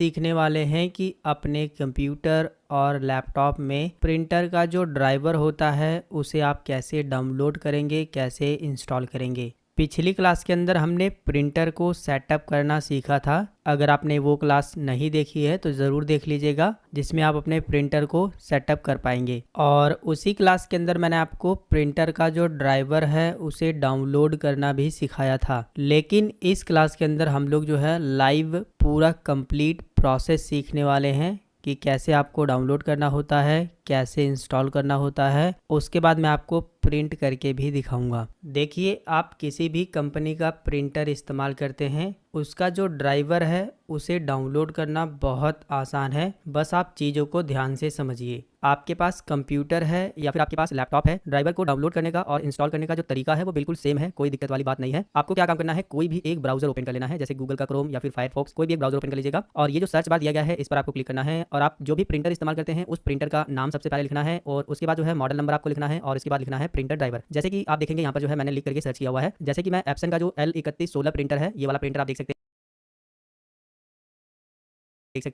सीखने वाले हैं कि अपने कंप्यूटर और लैपटॉप में प्रिंटर का जो ड्राइवर होता है उसे आप कैसे डाउनलोड करेंगे, कैसे इंस्टॉल करेंगे। पिछली क्लास के अंदर हमने प्रिंटर को सेटअप करना सीखा था। अगर आपने वो क्लास नहीं देखी है तो ज़रूर देख लीजिएगा, जिसमें आप अपने प्रिंटर को सेटअप कर पाएंगे। और उसी क्लास के अंदर मैंने आपको प्रिंटर का जो ड्राइवर है उसे डाउनलोड करना भी सिखाया था। लेकिन इस क्लास के अंदर हम लोग जो है लाइव पूरा कंप्लीट प्रोसेस सीखने वाले हैं कि कैसे आपको डाउनलोड करना होता है, कैसे इंस्टॉल करना होता है। उसके बाद मैं आपको प्रिंट करके भी दिखाऊंगा। देखिए, आप किसी भी कंपनी का प्रिंटर इस्तेमाल करते हैं, उसका जो ड्राइवर है उसे डाउनलोड करना बहुत आसान है। बस आप चीज़ों को ध्यान से समझिए। आपके पास कंप्यूटर है या फिर आपके पास लैपटॉप है, ड्राइवर को डाउनलोड करने का और इंस्टॉल करने का जो तरीका है वो बिल्कुल सेम है, कोई दिक्कत वाली बात नहीं है। आपको क्या काम करना है, कोई भी एक ब्राउजर ओपन कर लेना है, जैसे गूगल का क्रोम या फिर फायरफॉक्स, कोई भी एक ब्राउजर ओपन कर लीजिएगा और ये जो सर्च बार दिया गया है इस पर आपको क्लिक करना है। और आप जो भी प्रिंटर इस्तेमाल करते हैं उस प्रिंटर का नाम सबसे पहले लिखना है और उसके बाद जो है मॉडल नंबर आपको लिखना है और उसके बाद लिखना है प्रिंटर ड्राइवर। जैसे कि आप देखेंगे यहाँ पर जो है मैंने लिख करके सर्च किया हुआ है। जैसे कि मैं एप्सन का जो L3116 प्रिंटर है, ये वाला प्रिंटर आप देख सकते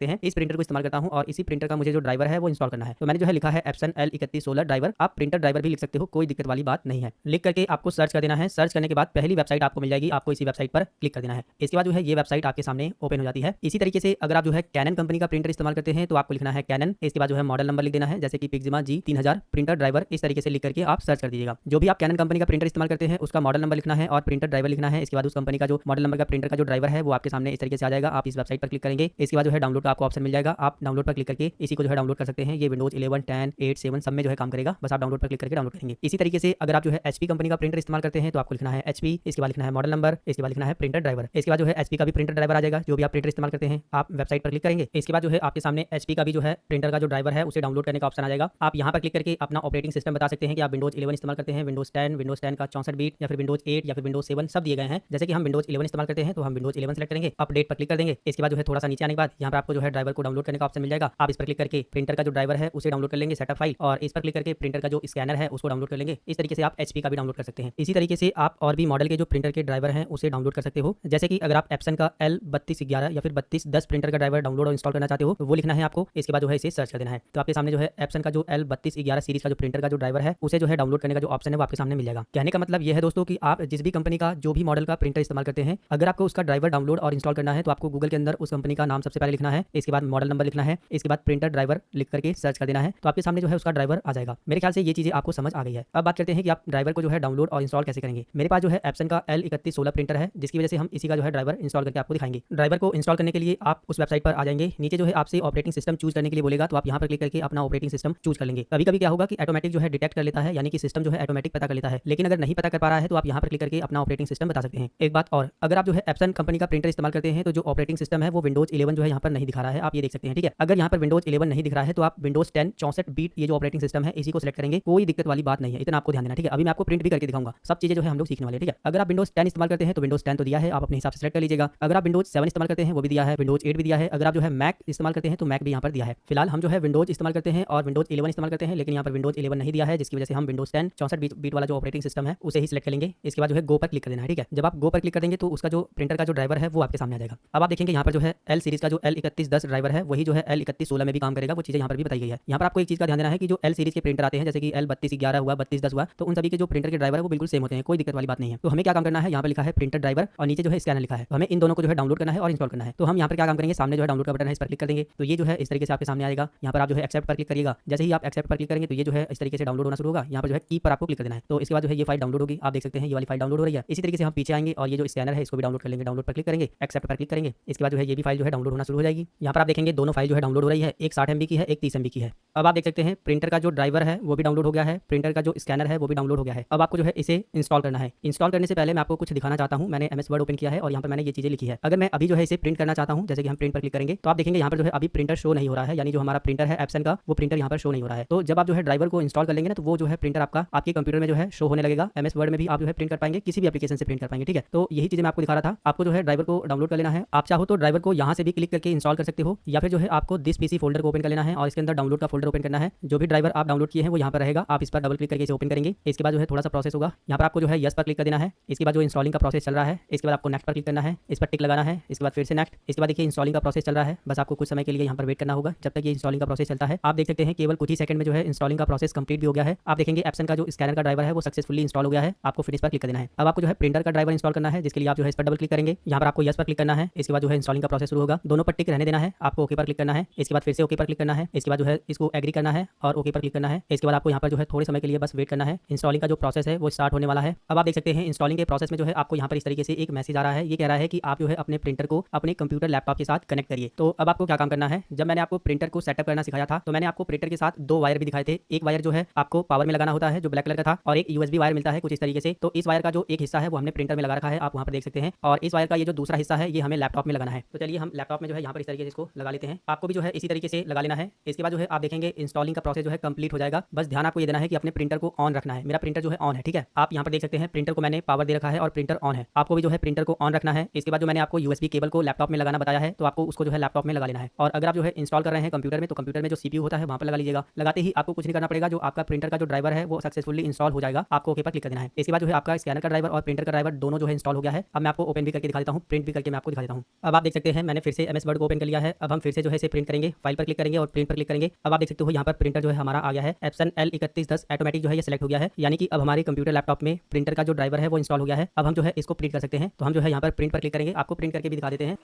हैं, इस प्रिंटर को इस्तेमाल करता हूं और इसी प्रिंटर का मुझे जो ड्राइवर है वो इंस्टॉल करना है। तो मैंने जो है लिखा है एप्सन L3116 ड्राइवर। आप प्रिंटर ड्राइवर भी लिख सकते हो, कोई दिक्कत वाली बात नहीं है। लिख करके आपको सर्च कर देना है। सर्च करने के बाद पहली वेबसाइट आपको मिल जाएगी, आपको इसी वेबसाइट पर क्लिक कर देना है। इसके बाद जो है ये वेबसाइट आपके सामने ओपन हो जाती है। इसी तरीके से अगर आप जो है कैनन कंपनी का प्रिंटर इस्तेमाल करते हैं तो आपको लिखना है कैनन। इसके बाद जो है मॉडल नंबर लिख देना है, जैसे कि पिग्जिमा G3000 प्रिंटर ड्राइवर। इस तरीके से लिख करके आप सर्च कर दीजिएगा। जो भी आप कैनन कंपनी का प्रिंटर इस्तेमाल करते हैं उसका मॉडल नंबर लिखना है और प्रिंटर ड्राइवर लिखना है। इसके बाद उस कंपनी का जो मॉडल नंबर का प्रिंटर का जो ड्राइवर है वो आपके सामने इस तरीके से आ जाएगा। आप इस वेबसाइट पर क्लिक करेंगे। इसके बाद जो है डाउनलोड का आपको ऑप्शन मिल जाएगा। आप डाउनलोड पर क्लिक करके इसी को जो है डाउनलोड कर सकते हैं। ये विंडोज 11, 10, 8, 7 सब में जो है काम करेगा। बस आप डाउनलोड पर क्लिक करके डाउनलोड करेंगे। इसी तरीके से अगर आप जो है HP कंपनी का प्रिंटर इस्तेमाल करते हैं तो आपको लिखना है HP, इसके बाद लिखना है मॉडल नंबर, इसके बाद लिखना है प्रिंटर ड्राइवर। इसके बाद जो है HP का भी प्रिंटर ड्राइवर आ जाएगा। जो भी आप प्रिंटर इस्तेमाल करते हैं आप वेबसाइट पर क्लिक करेंगे। इसके बाद जो है आपके सामने HP का भी जो है प्रिंटर का जो ड्राइवर है उसे डाउनलोड करने का ऑप्शन आ जाएगा। आप यहाँ पर क्लिक करके अपना ऑपरेटिंग सिस्टम बता सकते हैं कि आप विंडोज 11 इस्तेमाल करते हैं, विंडोज 10, विंडोज 10 का 64 बीट या फिर विंडोज 8 या फिर विंडोज 7 सब दिए गए हैं। जैसे कि हम विंडोज 11 इस्तेमाल करते हैं तो हम विंडोज 11 सेलेक्ट करेंगे, अपडेट पर क्लिक कर देंगे। इसके बाद जो है थोड़ा सा नीचे आने के बाद यहाँ पर आपको जो है ड्राइवर को डाउनलोड करने का ऑप्शन मिल जाएगा। आप इस पर क्लिक करके प्रिंटर का जो ड्राइवर है उसे डाउनलोड कर लेंगे, सेटअप फाइल, और इस पर क्लिक करके प्रिंटर का जो स्कैनर है उसको डाउनलोड कर लेंगे। इस तरीके से आप HP का भी डाउनलोड कर सकते हैं। इसी तरीके से आप और भी मॉडल के जो प्रिंटर के ड्राइवर हैं उसे डाउनलोड कर सकते हो। जैसे कि अगर आप एप्सन का L3211 या फिर 3210 प्रिंटर का ड्राइवर डाउनलोड और इंस्टॉल करना चाहते हो तो वो लिखना है आपको। इसके बाद जो है इसे सर्च कर देना है। तो आपके सामने जो है एप्सन का जो L3211 सीरीज का जो प्रिंटर का जो ड्राइवर है उसे जो है डाउनलोड करने का जो ऑप्शन है वो आपके सामने मिल जाएगा। कहने का मतलब यह है दोस्तों कि आप जिस भी कंपनी का जो भी मॉडल का प्रिंटर इस्तेमाल करते हैं, अगर आपको उसका ड्राइवर डाउनलोड और इंस्टॉल करना है तो आपको गूगल के अंदर उस कंपनी का नाम सबसे पहले लिखना है, इसके बाद मॉडल नंबर लिखना है, इसके बाद प्रिंटर ड्राइवर लिख करके सर्च कर देना है। तो आपके सामने जो है उसका ड्राइवर आ जाएगा। मेरे ख्याल से ये चीजें आपको समझ आ गई है। अब बात करते हैं कि आप ड्राइवर को जो है डाउनलोड और इंस्टॉल कैसे करेंगे। मेरे पास जो है एप्सन का L3116 प्रिंटर है, जिसकी वजह से हम इसी का जो है ड्राइवर इंस्टॉल करके आपको दिखाएंगे। ड्राइवर को इंस्टॉल करने के लिए आप उस वेबसाइट पर आ जाएंगे। नीचे जो है आपसे ऑपरेटिंग सिस्टम चूज करने के लिए बोलेगा, तो आप यहाँ पर क्लिक करके अपना ऑपरेटिंग सिस्टम चूज कर लेंगे। कभी कभी क्या होगा कि ऑटोमेटिक जो है डिटेक्ट कर लेता है, यानी कि सिस्टम जो है ऑटोमेटिक पता कर लेता है। लेकिन अगर नहीं पता कर पा रहा है तो आप यहाँ पर क्लिक करके अपना ऑपरेटिंग सिस्टम बता सकते हैं। एक बात और, अगर आप जो है एप्सन कंपनी का प्रिंटर इस्तेमाल करते हैं तो जो ऑपरेटिंग सिस्टम है वो विंडोज 11 जो है यहाँ पर नहीं दिखा रहा है, आप ये देख सकते हैं। ठीक है, अगर यहाँ पर विंडोज 11 नहीं दिख रहा है तो आप विंडोज 10 64 बीट ये जो ऑपरेटिंग सिस्टम है इसी को सिलेक्ट करेंगे, कोई दिक्कत वाली बात नहीं है। इतना आपको ध्यान देना। ठीक है, अभी मैं आपको प्रिंट भी करके दिखाऊंगा। सब चीजें जो है हम लोग सीखने वाले हैं। ठीक है, अगर आप विंडोज 10 इस्तेमाल करते हैं तो विंडोज 10 तो दिया है, आप अपने हिसाब से सेलेक्ट कर लीजिएगा। अगर आप विंडोज 7 इस्तेमाल करते हैं वो भी दिया है, विंडोज 8 भी दिया है। अगर आप जो है मैक इस्तेमाल करते हैं तो मैक भी यहाँ पर दिया है। फिलहाल हम जो है विंडोज इस्तेमाल करते हैं और विंडोज 11 इस्तेमाल करते हैं, लेकिन यहाँ पर विंडोज 11 नहीं दिया है, जिसकी वजह से हम विंडोज 10 64 बीट वाला जो ऑपरेटिंग सिस्टम है उसे ही सिलेक्ट करेंगे। इसके बाद जो है गो पर क्लिक कर देना है। ठीक है, जब आप गो पर क्लिक कर देंगे तो उसका जो प्रिंटर का जो ड्राइवर है वो आपके सामने आ जाएगा। अब आप देखेंगे यहाँ पर जो है L सीरीज का जो L3110 ड्राइवर है वही जो है L3116 में भी काम करेगा। वो चीजें यहाँ पर भी बताई गई है। यहाँ पर आपको एक चीज का ध्यान देना है कि जो L सीरीज के प्रिंटर आते हैं, जैसे कि L3211 हुआ, 3210 हुआ, तो उन सभी के जो प्रिंटर के ड्राइवर है वो बिल्कुल सेम होते हैं, कोई दिक्कत वाली बात नहीं है। तो हमें क्या काम करना है, यहाँ पर लिखा है प्रिंटर ड्राइवर और नीचे जो है स्कैनर लिखा है, तो हमें इन दोनों को जो है डाउनलोड करना है और इंस्टॉल करना है। तो हम यहाँ पर क्या काम करेंगे, सामने जो है डाउनलोड का बटन है, इस पर क्लिक कर देंगे तो ये जो है इस तरीके से आपके सामने आएगा। यहाँ पर आप जो है एक्सेप्ट पर क्लिक करिएगा। जैसे ही आप एक्सेप्ट पर क्लिक करेंगे तो ये जो है इस तरीके से डाउनलोड होना शुरू होगा। यहाँ पर जो है की पर आपको क्लिक कर देना है। तो इसके बाद जो है ये फाइल डाउनलोड होगी। आप देख सकते हैं ये वाली फाइल डाउनलोड हो रही है। इसी तरीके से हम पीछे आएंगे और ये जो स्कैनर है इसको भी डाउनलोड कर लेंगे। डाउनलोड पर क्लिक करेंगे, एक्सेप्ट पर क्लिक करेंगे। इसके बाद जो है ये भी फाइल जो है डाउनलोड होना शुरू हो जाएगी। यहाँ पर आप देखेंगे दोनों फाइल जो है डाउनलोड हो रही है, एक 60 MB की है, एक 30 MB की है। अब आप देख सकते हैं प्रिंटर का जो ड्राइवर है वो भी डाउनलोड हो गया है, प्रिंटर का जो स्कैनर है वो भी डाउनलोड हो गया है। अब आपको जो है इसे इंस्टॉल करना है। इंस्टॉल करने से पहले मैं आपको कुछ दिखाना चाहता हूँ। मैंने MS वर्ड ओपन किया है और यहाँ पर मैंने ये चीजें लिखी है। अगर मैं अभी जो है इसे प्रिंट करना चाहता हूँ, जैसे कि हम प्रिंट पर क्लिक करेंगे तो आप देखेंगे यहाँ पर जो है अभी प्रिंटर शो नहीं हो रहा है, यानी जो हमारा प्रिंटर है एप्सन का वो प्रिंटर यहाँ पर शो नहीं हो रहा है। तो जब आप जो है ड्राइवर को इंस्टॉल कर लेंगे ना तो वो जो है प्रिंटर आपका आपके कंप्यूटर में जो है शो होने लगेगा। MS वर्ड में भी आप जो है प्रिंट कर पाएंगे, किसी भी एप्लीकेशन से प्रिंट कर पाएंगे। ठीक है, तो यही चीजें मैं आपको दिखा रहा था। आपको जो है ड्राइवर को डाउनलोड कर लेना है। आप चाहो तो ड्राइवर को यहाँ से भी क्लिक करके इंस्टॉल कर सकते हो, या फिर जो है आपको दिस पीसी फोल्डर को ओपन कर लेना है और इसके अंदर डाउनलोड का फोल्डर ओपन करना है। जो भी ड्राइवर आप डाउनलोड किए हैं वो यहाँ पर रहेगा, आप इस पर डबल क्लिक करके इसे ओपन करेंगे। इसके बाद जो है थोड़ा सा प्रोसेस होगा, यहाँ पर आपको जो है यस पर क्लिक कर देना है। इसके बाद जो इंस्टॉलिंग का प्रोसेस चल रहा है, इसके बाद आपको नेक्स्ट पर क्लिक करना है, इस पर टिक लगाना है, इसके बाद फिर से नेक्स्ट। इसके बाद देखिए इंस्टॉलिंग का प्रोसेस चल रहा है, बस आपको कुछ समय के लिए यहाँ पर वेट करना होगा जब तक ये इंस्टॉलिंग का प्रोसेस चलता है। आप देख सकते हैं केवल कुछ ही सेकंड में जो है इंस्टॉलिंग का प्रोसेस कंप्लीट भी हो गया है। आप देखेंगे एप्सन का जो स्कैनर का ड्राइवर है वो सक्सेसफुली इंस्टॉल हो गया है। आपको फिनिश पर क्लिक कर देना है। अब आपको जो है प्रिंटर का ड्राइवर इंस्टॉल करना है, जिसके लिए आप जो है इस पर डबल क्लिक करेंगे। यहाँ पर आपको यस पर क्लिक करना है, इसके बाद जो है इंस्टॉलिंग का प्रोसेस शुरू होगा। दोनों पर टिक रहने देना है, आपको ओके पर क्लिक करना है, इसके बाद फिर से ओके पर क्लिक करना है, इसके बाद जो है इसको एग्री करना है और ओके पर क्लिक करना है। इसके बाद आपको यहाँ पर जो है थोड़े समय के लिए बस वेट करना है। इंस्टॉलिंग का जो प्रोसेस है वो स्टार्ट होने वाला है। अब आप देख सकते हैं इंस्टॉलिंग के प्रोसेस में जो है आपको यहाँ पर इस तरीके से एक मैसेज आ रहा है। ये कह रहा है कि आप जो है अपने प्रिंटर को अपने कंप्यूटर लैपटॉप के साथ कनेक्ट करिए। तो अब आपको क्या काम करना है, जब मैंने आपको प्रिंटर को सेटअप करना सिखाया था तो मैंने आपको प्रिंटर के साथ दो वायर भी दिखाए थे। एक वायर जो है आपको पावर में लगाना होता है जो ब्लैक कलर का था, और एक यूएसबी वायर मिलता है कुछ इस तरीके से। तो इस वायर का जो एक हिस्सा है वो हमने प्रिंटर में लगा रखा है, आप वहाँ पर देख सकते हैं, और इस वायर का ये जो दूसरा हिस्सा है ये हमें लैपटॉप में लगाना है। तो चलिए हम लैपटॉप में जो है यहाँ पर इस तरीके से इसको लगा लेते हैं। आपको भी जो है इसी तरीके से लगा लेना है। इसके बाद जो है आप देखेंगे इंस्टॉलिंग का प्रोसेस जो है कंप्लीट हो जाएगा। बस ध्यान आपको ये देना है कि अपने प्रिंटर को ऑन रखना है। मेरा प्रिंटर जो है ऑन है, ठीक है। आप यहाँ पर देख सकते हैं प्रिंटर को मैंने पावर दे रखा है और प्रिंटर ऑन है। आपको भी जो है प्रिंटर को ऑन रखना है। इसके बाद जो मैंने आपको यूएसबी केबल को लैपटॉप में लगाना बताया है तो आपको उसको जो है लैपटॉप में लगा लेना है। और अगर आप जो है इंस्टॉल कर रहे हैं कंप्यूटर में तो कंप्यूटर में जो सीपीयू होता है वहाँ पर लगा लीजिएगा। लगाते ही आपको कुछ नहीं करना पड़ेगा, जो आपका प्रिंटर का जो ड्राइवर है वो सक्सेसफुली इंस्टॉल हो जाएगा। आपको ओके पर क्लिक कर देना है। इसके बाद जो है आपका स्कैनर का ड्राइवर और प्रिंटर का ड्राइवर दोनों जो है इंस्टॉल हो गया है। अब मैं आपको ओपन भी करके दिखा देता हूँ, प्रिंट भी करके मैं आपको दिखा देता हूँ। अब आप देख सकते हैं मैंने फिर से एमएस वर्ड को ओपन कर लिया है। अब हम फिर से जो है इसे प्रिंट करेंगे, फाइल पर क्लिक करेंगे और प्रिंट पर क्लिक करेंगे। अब आप देख सकते हो यहाँ पर प्रिंटर जो है हमारा आ गया है। एप्सन L3110 ऑटोमेटिक जो है ये सिलेक्ट हो गया है, यानी कि अब हमारे कंप्यूटर लैपटॉप में प्रिंटर का जो ड्राइवर है वो इंस्टॉल हो गया है। अब हम जो है इसको प्रिंट कर सकते हैं। तो हम जो है यहाँ पर प्रिंट पर क्लिक करेंगे, आपको प्रिंट करके भी दिखा देते हैं।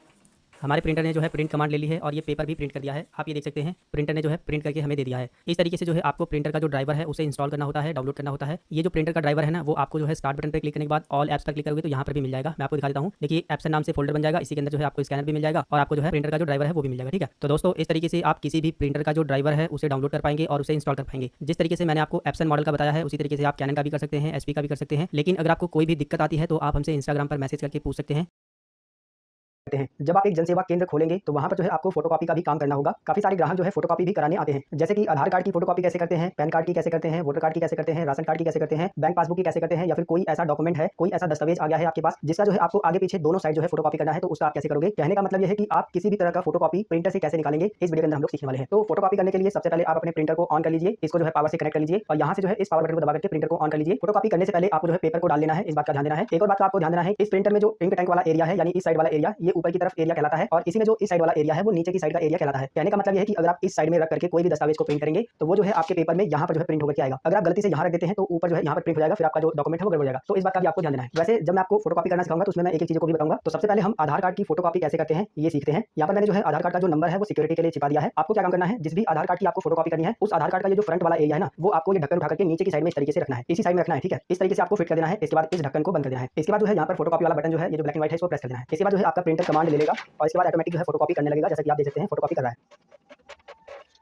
हमारे प्रिंटर ने जो है प्रिंट कमांड ले ली है और ये पेपर भी प्रिंट कर दिया है। आप ये देख सकते हैं प्रिंटर ने जो है प्रिंट करके हमें दे दिया है। इस तरीके से जो है आपको प्रिंटर का जो ड्राइवर है उसे इंस्टॉल करना होता है, डाउनलोड करना होता है। ये जो प्रिंटर का ड्राइवर है ना वो आपको जो है स्टार्ट बटन पर क्लिक करने के बाद ऑल एप्स पर क्लिक करोगे तो यहाँ पर भी मिल जाएगा। मैं आपको दिखा देता हूँ। देखिए एप्सन नाम से फोल्डर बन जाएगा, इसी के अंदर जो है आपको स्कैनर भी मिल जाएगा और आपको जो है प्रिंटर का जो ड्राइवर है वो भी मिल जाएगा, ठीक है। तो दोस्तों इस तरीके से आप किसी भी प्रिंटर का जो ड्राइवर है उसे डाउनलोड कर पाएंगे और उसे इंस्टॉल कर पाएंगे। जिस तरीके से मैंने आपको एप्सन मॉडल का बताया है उसी तरीके से आप कैनन का भी कर सकते हैं, एचपी का भी कर सकते हैं। लेकिन अगर आपको कोई भी दिक्कत आती है तो आप हमसे इंस्टाग्राम पर मैसेज करके पूछ सकते हैं। हैं। जब आप एक जनसेवा केंद्र खोलेंगे तो वहाँ पर जो है आपको फोटोकॉपी का भी काम करना होगा। काफी सारे ग्राहक जो है फोटोकॉपी भी कराने आते हैं, जैसे कि आधार कार्ड की फोटोकॉपी कैसे करते हैं, पैन कार्ड की कैसे करते हैं, वोटर कार्ड की कैसे करते हैं, राशन कार्ड की कैसे करते हैं, बैंक पासबुक की कैसे करते हैं, या फिर कोई ऐसा डॉक्यूमेंट है, कोई ऐसा दस्तावेज आ गया है आपके पास जिसका जो है आपको आगे पीछे दोनों साइड जो है फोटोकॉपी करना है, तो उसका आप कैसे करोगे। कहने का मतलब यह है कि आप किसी भी तरह का फोटोकॉपी प्रिंटर से कैसे निकालेंगे, इस वीडियो के अंदर हम लोग सीखने वाले हैं। तो फोटोकॉपी करने के लिए सबसे पहले आप अपने प्रिंटर को ऑन कर लीजिए, इसको जो है पावर से कनेक्ट कर लीजिए और यहाँ से जो है इस पावर बटन को दबा करके प्रिंटर को ऑन कर लीजिए। फोटोकॉपी करने से पहले आपको जो है पेपर को डाल लेना है, इस बात का ध्यान देना है। एक और बात का आपको ध्यान देना है, इस प्रिंटर में जो इंक टैंक वाला एरिया है, यानी इस साइड वाला एरिया, ये ऊपर की तरफ एरिया कहलाता है, और इसी में जो इस साइड वाला एरिया है वो नीचे की साइड का एरिया कहलाता है। कहने का मतलब यह है कि अगर आप इस साइड में रख करके कोई भी दस्तावेज को प्रिंट करेंगे तो वो जो है आपके पेपर में यहाँ पर जो है प्रिंट होकर के आएगा। अगर आप गलती से यहाँ रख देते हैं तो ऊपर जो है यहाँ पर प्रिंट हो जाएगा, फिर आपका जो डॉक्यूमेंट है वो गड़बड़ हो जाएगा। तो इस बात का भी आपको ध्यान देना है। वैसे जब मैं आपको फोटोकॉपी करना सिखाऊंगा तो उसमें मैं एक चीज को भी बताऊंगा। तो सबसे पहले हम आधार कार्ड की फोटोकॉपी कैसे करते हैं ये सीखते हैं। यहाँ पर मैंने जो है आधार कार्ड का जो नंबर है वो सिक्योरिटी के लिए छिपा दिया है। आपको क्या काम करना है, जिस भी आधार कार्ड की आपको फोटोकॉपी करनी है उस आधार कार्ड का ये जो फ्रंट वाला एरिया है ना वो आपको ये ढक्कन उठा करके नीचे की साइड में इस तरीके से रखना है, इसी साइड में रखना है, ठीक है। इस तरीके से आपको फिट कर देना है। इसके बाद इस ढक्कन को बंद कर देना है। इसके बाद जो है यहाँ पर फोटोकॉपी वाला बटन जो है ये जो ब्लैक एंड व्हाइट है इसको प्रेस कर देना है। इसके बाद जो है आपका प्रिंटर कमांड ले लेगा और इसके बाद ऑटोमेटिक जो है फोटोकॉपी करने लगेगा, जैसा कि आप देख सकते हैं फोटोकॉपी कर रहा है।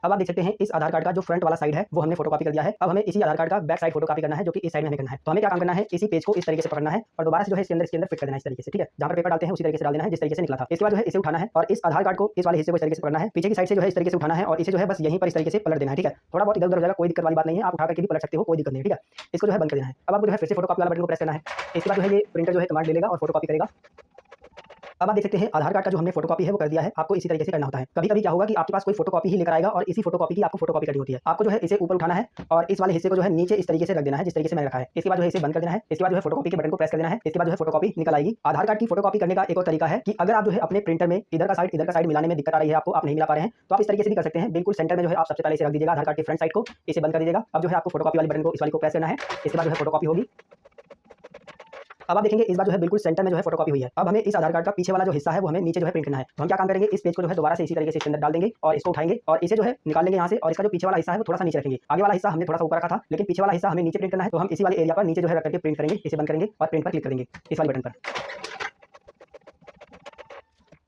अब आप देख सकते हैं इस आधार कार्ड का जो फ्रंट वाला साइड है वो हमने फोटोकॉपी कर दिया है। अब हमें इसी आधार कार्ड का बैक साइड फोटोकॉपी करना है, जो कि इस साइड में हमें करना है। तो हमें क्या काम करना है, इसी पेज को इस तरीके से पकड़ना है और दोबारा से जो है इसके अंदर फिट कर देना है इस तरीके से, ठीक है। जहां पर पेपर डालते हैं उसी तरीके से डाल देना है जिस तरीके से निकला था। इसके बाद जो है इसे उठाना है और इस आधार कार्ड को इस वाले हिस्से को इस तरीके से पकड़ना है, पीछे की साइड से जो है इस तरीके से उठाना है और इसे जो है बस यहीं पर इस तरीके से पलट देना है, ठीक है। थोड़ा बहुत इधर उधर हो जाएगा, कोई दिक्कत वाली बात नहीं है, आप उठा करके भी पलट सकते हो, कोई दिक्कत नहीं है, ठीक है। इसको जो है बंद कर देना है। अब आपको जो है फिर से फोटोकॉपी वाला बटन को प्रेस करना है। इसके बाद जो है ये प्रिंटर जो है कमांड ले लेगा और फोटोकॉपी करेगा। अब आप देख सकते हैं आधार कार्ड का जो हमने फोटोकॉपी है वो कर दिया है। आपको इसी तरीके से करना होता है। कभी कभी क्या होगा कि आपके पास कोई फोटोकॉपी ही लेकर आएगा और इसी फोटोकॉपी की आपको फोटोकॉपी करनी होती है। आपको जो है इसे ऊपर उठाना है और इस वाले हिस्से को जो है नीचे इस तरीके से रख देना है जिस तरीके से मैंने रखा है। इसके बाद जो है इसे बंद कर देना है। इसके बाद जो है फोटोकॉपी के बटन को प्रेस कर देना है। इसके बाद जो है फोटोकॉपी निकल आएगी। आधार कार्ड की फोटोकॉपी करने का एक और तरीका है कि अगर आप जो है अपने प्रिंटर में इधर का साइड मिलाने में दिक्कत आ रही है, आपको आप नहीं मिला पा रहे हैं, तो आप इस तरीके से भी कर सकते हैं। बिल्कुल सेंटर में जो है आप सबसे पहले इसे रख दीजिएगा आधार कार्ड की फ्रंट साइड को, इसे बंद कर दीजिएगा। अब जो है आपको फोटोकॉपी वाले बटन को इस वाली को प्रेस करना है। इसके बाद जो है फोटोकॉपी होगी। अब आप देखेंगे इस बार जो है बिल्कुल सेंटर में जो है फोटोकॉपी हुई है। अब हमें इस आधार कार्ड का पीछे वाला जो हिस्सा है वो हमें नीचे जो है प्रिंट करना है। तो हम क्या काम करेंगे, इस पेज को जो है दोबारा से इसी तरीके से इसके अंदर डाल देंगे और इसको उठाएंगे और इसे जो है निकाल लेंगे यहाँ से, और इसका जो पीछे वाला हिस्सा है वो थोड़ा सा नीचे रखेंगे। आगे वाला हिस्सा हमने थोड़ा सा ऊपर रखा था, लेकिन पीछे वाला हिस्सा हमें नीचे प्रिंट करना है, तो हम इसी वाले एरिया पर नीचे जो है रख करके प्रिंट करेंगे। इसे बंद करेंगे और प्रिंट पर क्लिक करेंगे इस वाले बटन पर।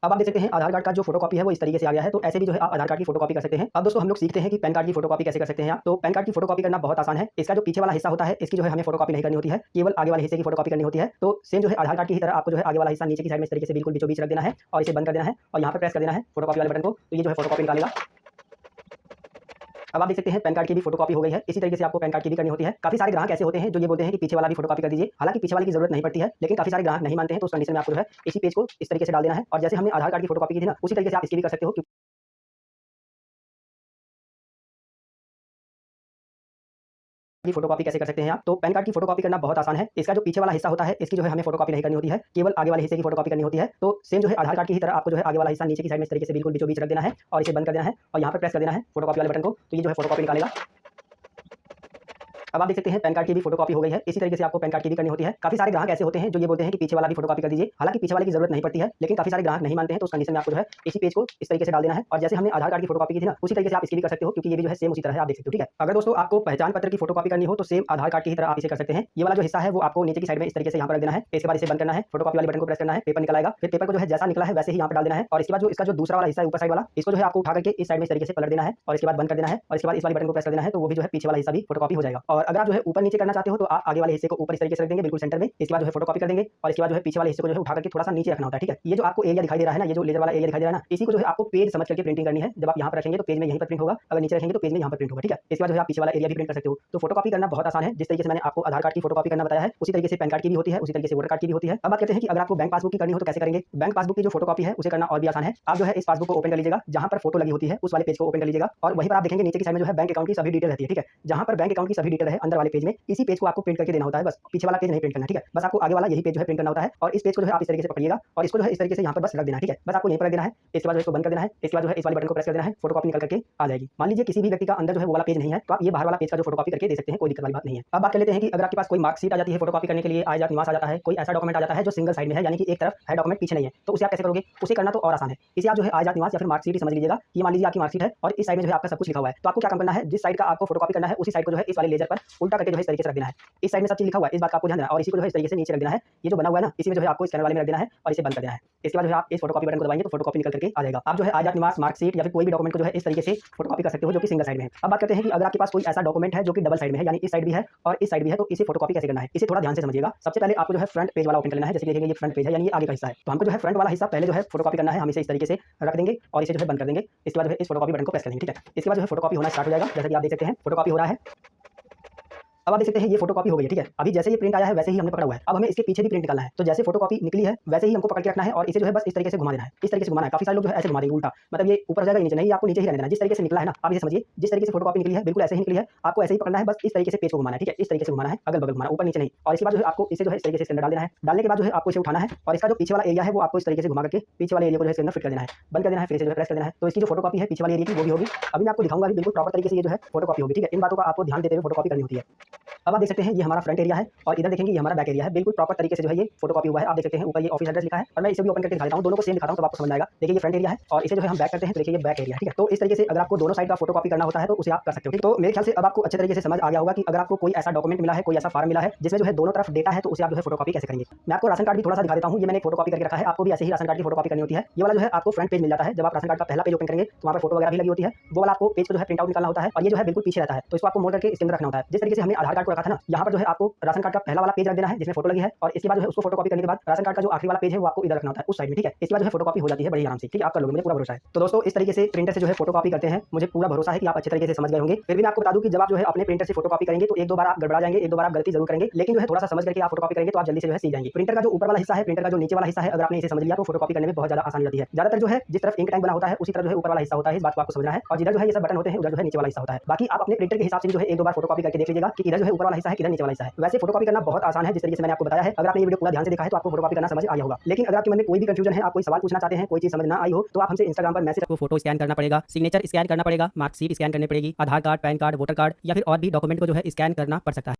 अब आप देख सकते हैं आधार कार्ड का जो फोटोकॉपी है वो इस तरीके से आ गया है। तो ऐसे भी जो है आप आधार कार्ड की फोटोकॉपी कर सकते हैं। अब दोस्तों हम लोग सीखते हैं कि पैन कार्ड की फोटोकॉपी कैसे कर सकते हैं। तो पैन कार्ड की फोटोकॉपी करना बहुत आसान है। इसका जो पीछे वाला हिस्सा होता है इसकी जो है हमें फोटोकॉपी नहीं करनी होती है, केवल आगे वाले हिस्से की फोटोकॉपी करनी होती है। तो सेम जो है आधार कार्ड की तरह आपको जो है आगे वाला हिस्सा नीचे की साइड में इस तरीके से बिल्कुल बीचों बीच रख देना है और इसे बंद कर देना है और यहाँ पर प्रेस कर देना है फोटोकॉपी वाले बटन को, तो ये जो है फोटोकॉपी निकालेगा। अब आप देख सकते हैं पैन कार्ड की भी फोटोकॉपी हो गई है। इसी तरीके से आपको पैन कार्ड की भी करनी होती है। काफी सारे ग्राहक ऐसे होते हैं जो ये बोलते हैं कि पीछे वाला भी फोटोकॉपी कर दीजिए। हालांकि पीछे वाले की जरूरत नहीं पड़ती है, लेकिन काफी सारे ग्राहक नहीं मानते हैं, तो उस कंडीशन में आपको जो है इसी पेज को इस तरीके से डाल देना है। और जैसे हमने आधार कार्ड की फोटोकॉपी की थी ना, उसी तरीके से आप इसकी भी कर सकते हो। की फोटोकॉपी कैसे कर सकते हैं आप? तो पैन कार्ड की फोटोकॉपी करना बहुत आसान है। इसका जो पीछे वाला हिस्सा होता है, इसकी जो है हमें फोटोकॉपी नहीं करनी होती है, केवल आगे वाले हिस्से की फोटोकॉपी करनी होती है। तो सेम जो है आधार कार्ड की ही तरह आपको जो है आगे वाला हिस्सा नीचे की साइड में इस तरीके से बिल्कुल बीचों बीच रख देना है और इसे बंद कर देना है और यहाँ पर प्रेस कर देना है फोटोकॉपी वाले बटन को, तो ये जो है फोटोकॉपी निकालेगा। अब आप देख सकते हैं पैन कार्ड की भी फोटोकॉपी हो गई है। इसी तरीके से आपको पैन कार्ड की भी करनी होती है। काफी सारे ग्राहक ऐसे होते हैं जो ये बोलते हैं कि पीछे वाला भी फोटोकॉपी कर दीजिए। हालांकि पीछे वाले की जरूरत नहीं पड़ती है, लेकिन काफी सारे ग्राहक नहीं मानते हैं, तो उस कंडीशन में आपको जो है इसी पेज को इस तरीके से डाल देना है। और जैसे हमने आधार कार्ड की फोटोकॉपी की थी ना, उसी तरीके से आप इसकी भी कर सकते हो, क्योंकि ये भी जो है सेम उसी तरह है, आप देख सकते हो। ठीक है, अगर दोस्तों आपको पहचान पत्र की फोटोकॉपी करनी हो तो सेम आधार कार्ड की ही तरह आप इसे कर सकते हैं। ये वाला जो हिस्सा है वो आपको नीचे की साइड में इस तरीके से यहाँ पर रख देना है। इसके बाद इसे बंद करना है, फोटोकॉपी वाले बटन को प्रेस करना है, पेपर निकल आएगा। फिर पेपर को जो है जैसा निकला है वैसे ही यहाँ पर डाल देना है। और इसके बाद जो इसका जो दूसरा वाला हिस्सा है ऊपर साइड वाला, इसको जो है आपको उठा करके इस साइड में इस तरीके से पलट देना है और इसके बाद बंद कर देना है। और इसके बाद इस वाले बटन को प्रेस कर देना है, तो वो भी जो है पीछे वाला हिस्सा भी फोटोकॉपी हो जाएगा। और अगर आप जो है ऊपर नीचे करना चाहते हो तो आप आगे वाले हिस्से को ऊपर इस तरीके से रख देंगे बिल्कुल सेंटर में। इसके बाद जो है फोटोकॉपी कर देंगे और इसके बाद जो है पीछे वाले हिस्से को जो है उठा करके थोड़ा सा नीचे रखना होता है। ठीक है, ये जो आपको एरिया दिखाई दे रहा है ना, ये जो लेजर वाला एरिया दिखाई दे रहा है ना, इसी को जो है आपको पेज समझ करके प्रिंटिंग करनी है। जब आप यहाँ पर रखेंगे तो पेज में यहीं पर प्रिंट होगा, अगर नीचे रखेंगे तो पेज में यहाँ पर प्रिंट होगा। ठीक है, इसके बाद जो है आप पीछे वाला एरिया भी प्रिंट कर सकते हो। तो फोटोकॉपी करना बहुत आसान है। जिस तरीके से मैंने आपको आधार कार्ड की फोटोकॉपी करना बताया है, उसी तरीके से पैन कार्ड की भी होती है, उसी तरीके से वोटर कार्ड की भी होती है। अब बात करते हैं कि अगर आपको बैंक पासबुक की करनी हो तो कैसे करेंगे। बैंक पासबुक की जो फोटोकॉपी है उसे करना और भी आसान है। आप जो है इस पासबुक को ओपन कर लीजिएगा, जहां पर फोटो लगी होती है उस वाले पेज को ओपन कर लीजिएगा और वहीं पर आप देखेंगे नीचे की साइड में जो है बैंक अकाउंट की सभी डिटेल रहती है। ठीक है, जहां पर बैंक अकाउंट की सभी डिटेल है अंदर वाले पेज में, इसी पेज को आपको प्रिंट करके देना होता है। बस पीछे वाला पेज नहीं प्रिंट करना। ठीक है, बस आपको आगे वाला यही पेज जो है प्रिंट करना होता है और इस पेज को जो है आप इस तरीके से पकड़िएगा और इसको जो है इस तरीके से यहाँ पर बस रख देना है। ठीक है, बस आपको यहीं पर रख देना है। इसके बाद जो इसको बंद कर देना है। इसके बाद जो है इस वाले बटन को प्रेस कर देना है, फोटोकॉपी निकल करके आ जाएगी। मान लीजिए किसी भी व्यक्ति का अंदर जो है वो वाला पेज नहीं है, तो आप ये बाहर वाला पेज का जो फोटोकॉपी करके दे सकते हैं, कोई दिक्कत वाली बात नहीं है। अब बात कर लेते हैं कि अगर आपके पास कोई मार्कशीट आ जाती है फोटोकॉपी करने के लिए, आय जात निवास आ जाता है, कोई ऐसा डॉक्यूमेंट आ जाता है जो सिंगल साइड में है, यानी कि एक तरफ है डॉक्यूमेंट पीछे नहीं है, तो उसे आप कैसे करोगे। उसे करना तो और आसान है। इसे आप जो है आय जात निवास या फिर मार्कशीट ही समझ लीजिएगा। ये मान लीजिए आपकी मार्कशीट है और इस साइड में जो है आपका सब कुछ लिखा हुआ है, तो आपको क्या काम करना है, जिस साइड का आपको फोटोकॉपी करना है उसी साइड को जो है इस वाले लेजर पर उल्टा करके जो है इस तरीके से रख देना है। इस साइड में सब चीज लिखा हुआ है, इस बात का आपको ध्यान देना है और इसी को जो है इस तरीके से नीचे रख देना है। ये जो बना हुआ है ना, इसी में जो है आपको स्कैनर वाले में रख देना है और इसे बंद कर देना है। इसके बाद जो है आप इस फोटोकॉपी बटन को दबाएंगे तो फोटोकॉपी निकल करके आ जाएगा। आप जो है आय जात निवास, मार्कशीट या फिर कोई भी डॉक्यूमेंट को जो है इस तरीके से फोटोकॉपी कर सकते हो जो कि सिंगल साइड में है। अब बात करते हैं कि अगर आपके पास कोई ऐसा डॉक्यूमेंट है जो कि डबल साइड में है, यानी इस साइड भी है और इस साइड भी है, तो इसे फोटोकॉपी कैसे करना है, इसे थोड़ा ध्यान से समझिएगा। सबसे पहले आपको जो है फ्रंट पेज वाला ओपन करना है। जैसे देखेंगे ये फ्रंट पेज है, यानी ये आगे का हिस्सा है, तो हमको जो है फ्रंट वाला हिस्सा पहले जो है फोटोकॉपी करना है। हम इसे इस तरीके से रख देंगे और इसे जो है बंद कर देंगे। इसके बाद जो है इस फोटोकॉपी बटन को प्रेस कर देंगे। ठीक है, इसके बाद जो है फोटोकॉपी होना स्टार्ट हो जाएगा। जैसे कि आप देख सकते हैं फोटोकॉपी हो रहा है। अब आप देख सकते हैं ये फोटोकॉपी हो गई है। ठीक है, अभी जैसे ये प्रिंट आया है वैसे ही हमने पकड़ा हुआ है। अब हमें इसके पीछे भी प्रिंट निकालना है, तो जैसे फोटोकॉपी निकली है वैसे ही हमको पकड़ के रखना है और इसे जो है बस इस तरीके से घुमा देना है। इस तरीके से घुमाना है। काफी सारे लोग जो है ऐसे घुमा देंगे उल्टा, मतलब ये ऊपर जाएगा नीचे नहीं, आपको नीचे ही रहने देना। जिस तरीके से निकला है ना, आप ये समझिए जिस तरीके से फोटोकॉपी निकली है बिल्कुल ऐसे ही निकली है, आपको ऐसे ही पकड़ना है, बस इस तरीके से पेज को घुमाना है। ठीक है, इस तरीके से घुमाना है, अगल बगल घुमाना, ऊपर नीचे नहीं। और इसके बाद जो है आपको इसे जो है इस तरीके से इसके अंदर डाल देना है। डालने के बाद जो है आपको इसे उठाना है और इसका जो पीछे वाला एरिया है वो आपको इस तरीके से घुमा करके पीछे वाले एरिया को जो है इसके अंदर फिट कर देना है, बंद कर देना है, फिर इसे जो है प्रेस कर देना है। तो इसकी जो फोटोकॉपी है पीछे वाले एरिया की वो भी होगी। अभी मैं आपको दिखाऊंगा बिल्कुल प्रॉपर तरीके से ये जो है फोटोकॉपी होगी। ठीक है, इन बातों का आपको ध्यान देते हुए फोटोकॉपी करनी होती है। अब आप देख सकते हैं ये हमारा फ्रंट एरिया है और इधर देखेंगे ये हमारा बैक एरिया है। बिल्कुल प्रॉपर तरीके से जो है ये फोटोकॉपी हुआ है। आप देख सकते हैं ऊपर ये ऑफिस एड्रेस लिखा है और मैं इसे भी ओपन करके दिखा देता हूं, दोनों को सेम दिखाता हूं तो आपको समझ आएगा। देखिए ये फ्रंट एरिया है और इसे जो है हम बैक करते हैं तो देखिए ये बैक एरिया। ठीक है, तो इस तरीके से अगर आपको दोनों साइड का फोटोकॉपी करना होता है तो उसे आप कर सकते हो। ठीक, तो मेरे ख्याल से अब आपको अच्छे तरीके से समझ आ गया होगा कि अगर आपको कोई ऐसा डॉक्यूमेंट मिला है, कोई ऐसा फॉर्म मिला है जिसमें जो है दोनों तरफ डेटा है, तो उसे आप जो है फोटोकॉपी कैसे करेंगे। मैं आपको राशन कार्ड भी थोड़ा सा दिखा देता हूं। ये मैंने फोटोकॉपी करके रखा है, आपको भी ऐसे ही राशन कार्ड की फोटोकॉपी करनी होती है। ये वाला जो है आपको फ्रंट पेज मिल जाता है। जब आप राशन कार्ड का पहला पेज ओपन करेंगे तो वहां पर फोटो वगैरह भी लगी होती है। वो वाला आपको पेज को जो है प्रिंट आउट निकालना होता है और ये जो है बिल्कुल पीछे रहता है, तो इसको आपको मोड़ करके इसके अंदर रखना होता है। जिस तरीके से हमने आधार कार्ड को रखा था ना, यहाँ पर जो है आपको राशन कार्ड का पहला वाला पेज रख देना है जिसमें फोटो लगी है और इसके बाद जो है उसको फोटोकॉपी करने के बाद राशन कार्ड का जो आखिरी वाला पेज है वो आपको इधर रखना होता है उस साइड में। ठीक है, इसके बाद जो है फोटोकॉपी हो जाती है बड़ी आराम से। ठीक है, आप कर लोगे, मुझे पूरा भरोसा है। तो दोस्तों इस तरीके से प्रिंटर से जो है फोटोकॉपी करते हैं, मुझे पूरा भरोसा है कि आप अच्छे तरीके से समझ गए होंगे। फिर भी मैं आपको बता दूं कि जब आप जो है अपने प्रिंटर से फोटोकॉपी करेंगे तो एक दो बार आप गड़बड़ा जाएंगे, एक दो बार आप गलती जरूर करेंगे, लेकिन जो है थोड़ा सा समझ करके आप फोटोकॉपी करेंगे तो आप जल्दी से जो है सीख जाएंगे। प्रिंटर का जो ऊपर वाला हिस्सा है, प्रिंटर का जो नीचे वाला हिस्सा है, अगर आपने इसे समझ लिया तो फोटोकॉपी करने में बहुत ज्यादा आसानी होती है। ज्यादातर जो है जिस तरफ इंक टैंक बना होता है उसी तरफ जो है ऊपर वाला हिस्सा होता है, इस बात को आपको समझना है। और जिधर जो है ये सब बटन होते हैं उधर जो है नीचे वाला हिस्सा होता है। बाकी आप अपने प्रिंटर के हिसाब से जो है एक दो बार फोटोकॉपी करके देख लीजिएगा कि इधर जो है ऊपर वाला हिस्सा है, किधर नीचे वाला हिस्सा है। वैसे फोटोकॉपी करना बहुत आसान है जिस तरीके से मैंने आपको बताया है। अगर आपने ये वीडियो पूरा ध्यान से देखा है तो आपको फोटोकॉपी करना समझ आया होगा। लेकिन अगर आपके मन में कोई भी कंफ्यूजन है, आप कोई सवाल पूछना चाहते हैं, कोई चीज समझ ना आई हो, तो आप हमसे इंस्टाग्राम पर मैसेज आपको फोटो स्कैन करना पड़ेगा, सिग्नेचर स्कैन करना पड़ेगा, मार्कशीट स्कैन करनी पड़ेगी, Aadhaar card, PAN card, voter card या फिर और भी डॉक्यूमेंट को जो है स्कैन करना पड़ सकता है।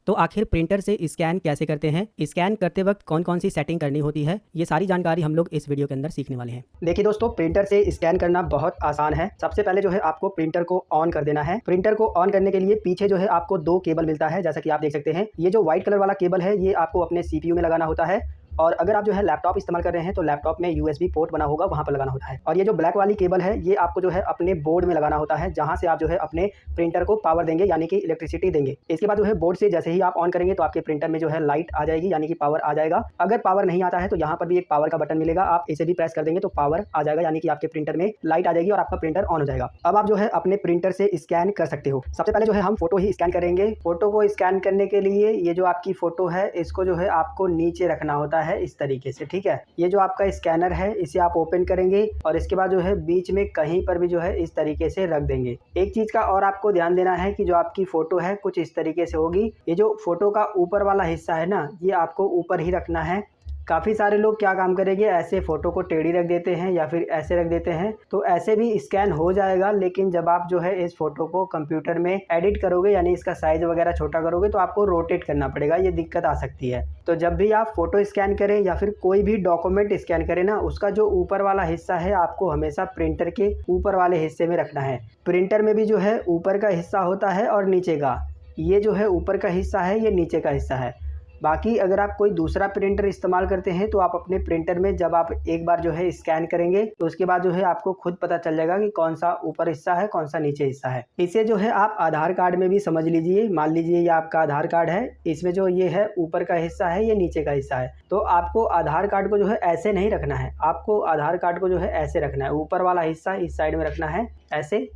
तो आखिर प्रिंटर से स्कैन कैसे करते हैं, स्कैन करते वक्त कौन कौन सी सेटिंग करनी होती है, ये सारी जानकारी हम लोग इस वीडियो के अंदर सीखने वाले हैं। देखिए दोस्तों, प्रिंटर से स्कैन करना बहुत आसान है। सबसे पहले जो है आपको प्रिंटर को ऑन कर देना है। प्रिंटर को ऑन करने के लिए पीछे जो है आपको दो केबल मिलता है, जैसा कि आप देख सकते हैं। ये जो व्हाइट कलर वाला केबल है ये आपको अपने CPU में लगाना होता है और अगर आप जो है लैपटॉप इस्तेमाल कर रहे हैं तो लैपटॉप में यूएसबी पोर्ट बना होगा, वहाँ पर लगाना होता है। और ये जो ब्लैक वाली केबल है ये आपको जो है अपने बोर्ड में लगाना होता है, जहाँ से आप जो है अपने प्रिंटर को पावर देंगे यानी कि इलेक्ट्रिसिटी देंगे। इसके बाद जो है बोर्ड से जैसे ही आप ऑन करेंगे तो आपके प्रिंटर में जो है लाइट आ जाएगी यानी कि पावर आ जाएगा। अगर पावर नहीं आता है तो यहाँ पर भी एक पावर का बटन मिलेगा, आप इसे भी प्रेस कर देंगे तो पावर आ जाएगा यानी कि आपके प्रिंटर में लाइट आ जाएगी और आपका प्रिंटर ऑन हो जाएगा। अब आप जो है अपने प्रिंटर से स्कैन कर सकते हो। सबसे पहले जो है हम फोटो ही स्कैन करेंगे। फोटो को स्कैन करने के लिए ये जो आपकी फोटो है इसको जो है आपको नीचे रखना होता है इस तरीके से, ठीक है। ये जो आपका स्कैनर है इसे आप ओपन करेंगे और इसके बाद जो है बीच में कहीं पर भी जो है इस तरीके से रख देंगे। एक चीज का और आपको ध्यान देना है कि जो आपकी फोटो है कुछ इस तरीके से होगी। ये जो फोटो का ऊपर वाला हिस्सा है ना, ये आपको ऊपर ही रखना है। काफ़ी सारे लोग क्या काम करेंगे, ऐसे फ़ोटो को टेढ़ी रख देते हैं या फिर ऐसे रख देते हैं, तो ऐसे भी स्कैन हो जाएगा। लेकिन जब आप जो है इस फ़ोटो को कंप्यूटर में एडिट करोगे यानी इसका साइज़ वगैरह छोटा करोगे तो आपको रोटेट करना पड़ेगा, ये दिक्कत आ सकती है। तो जब भी आप फ़ोटो स्कैन करें या फिर कोई भी डॉक्यूमेंट स्कैन करें ना, उसका जो ऊपर वाला हिस्सा है आपको हमेशा प्रिंटर के ऊपर वाले हिस्से में रखना है। प्रिंटर में भी जो है ऊपर का हिस्सा होता है और नीचे का, ये जो है ऊपर का हिस्सा है, ये नीचे का हिस्सा है। बाकी अगर आप कोई दूसरा प्रिंटर इस्तेमाल करते हैं तो आप अपने प्रिंटर में जब आप एक बार जो है स्कैन करेंगे तो उसके बाद जो है आपको खुद पता चल जाएगा कि कौन सा ऊपर हिस्सा है कौन सा नीचे हिस्सा है। इसे जो है आप आधार कार्ड में भी समझ लीजिए। मान लीजिए ये आपका आधार कार्ड है, इसमें जो ये है ऊपर का हिस्सा है, ये नीचे का हिस्सा है। तो आपको आधार कार्ड को जो है ऐसे नहीं रखना है, आपको आधार कार्ड को जो है ऐसे रखना है। ऊपर वाला हिस्सा इस साइड में रखना है, ऐसे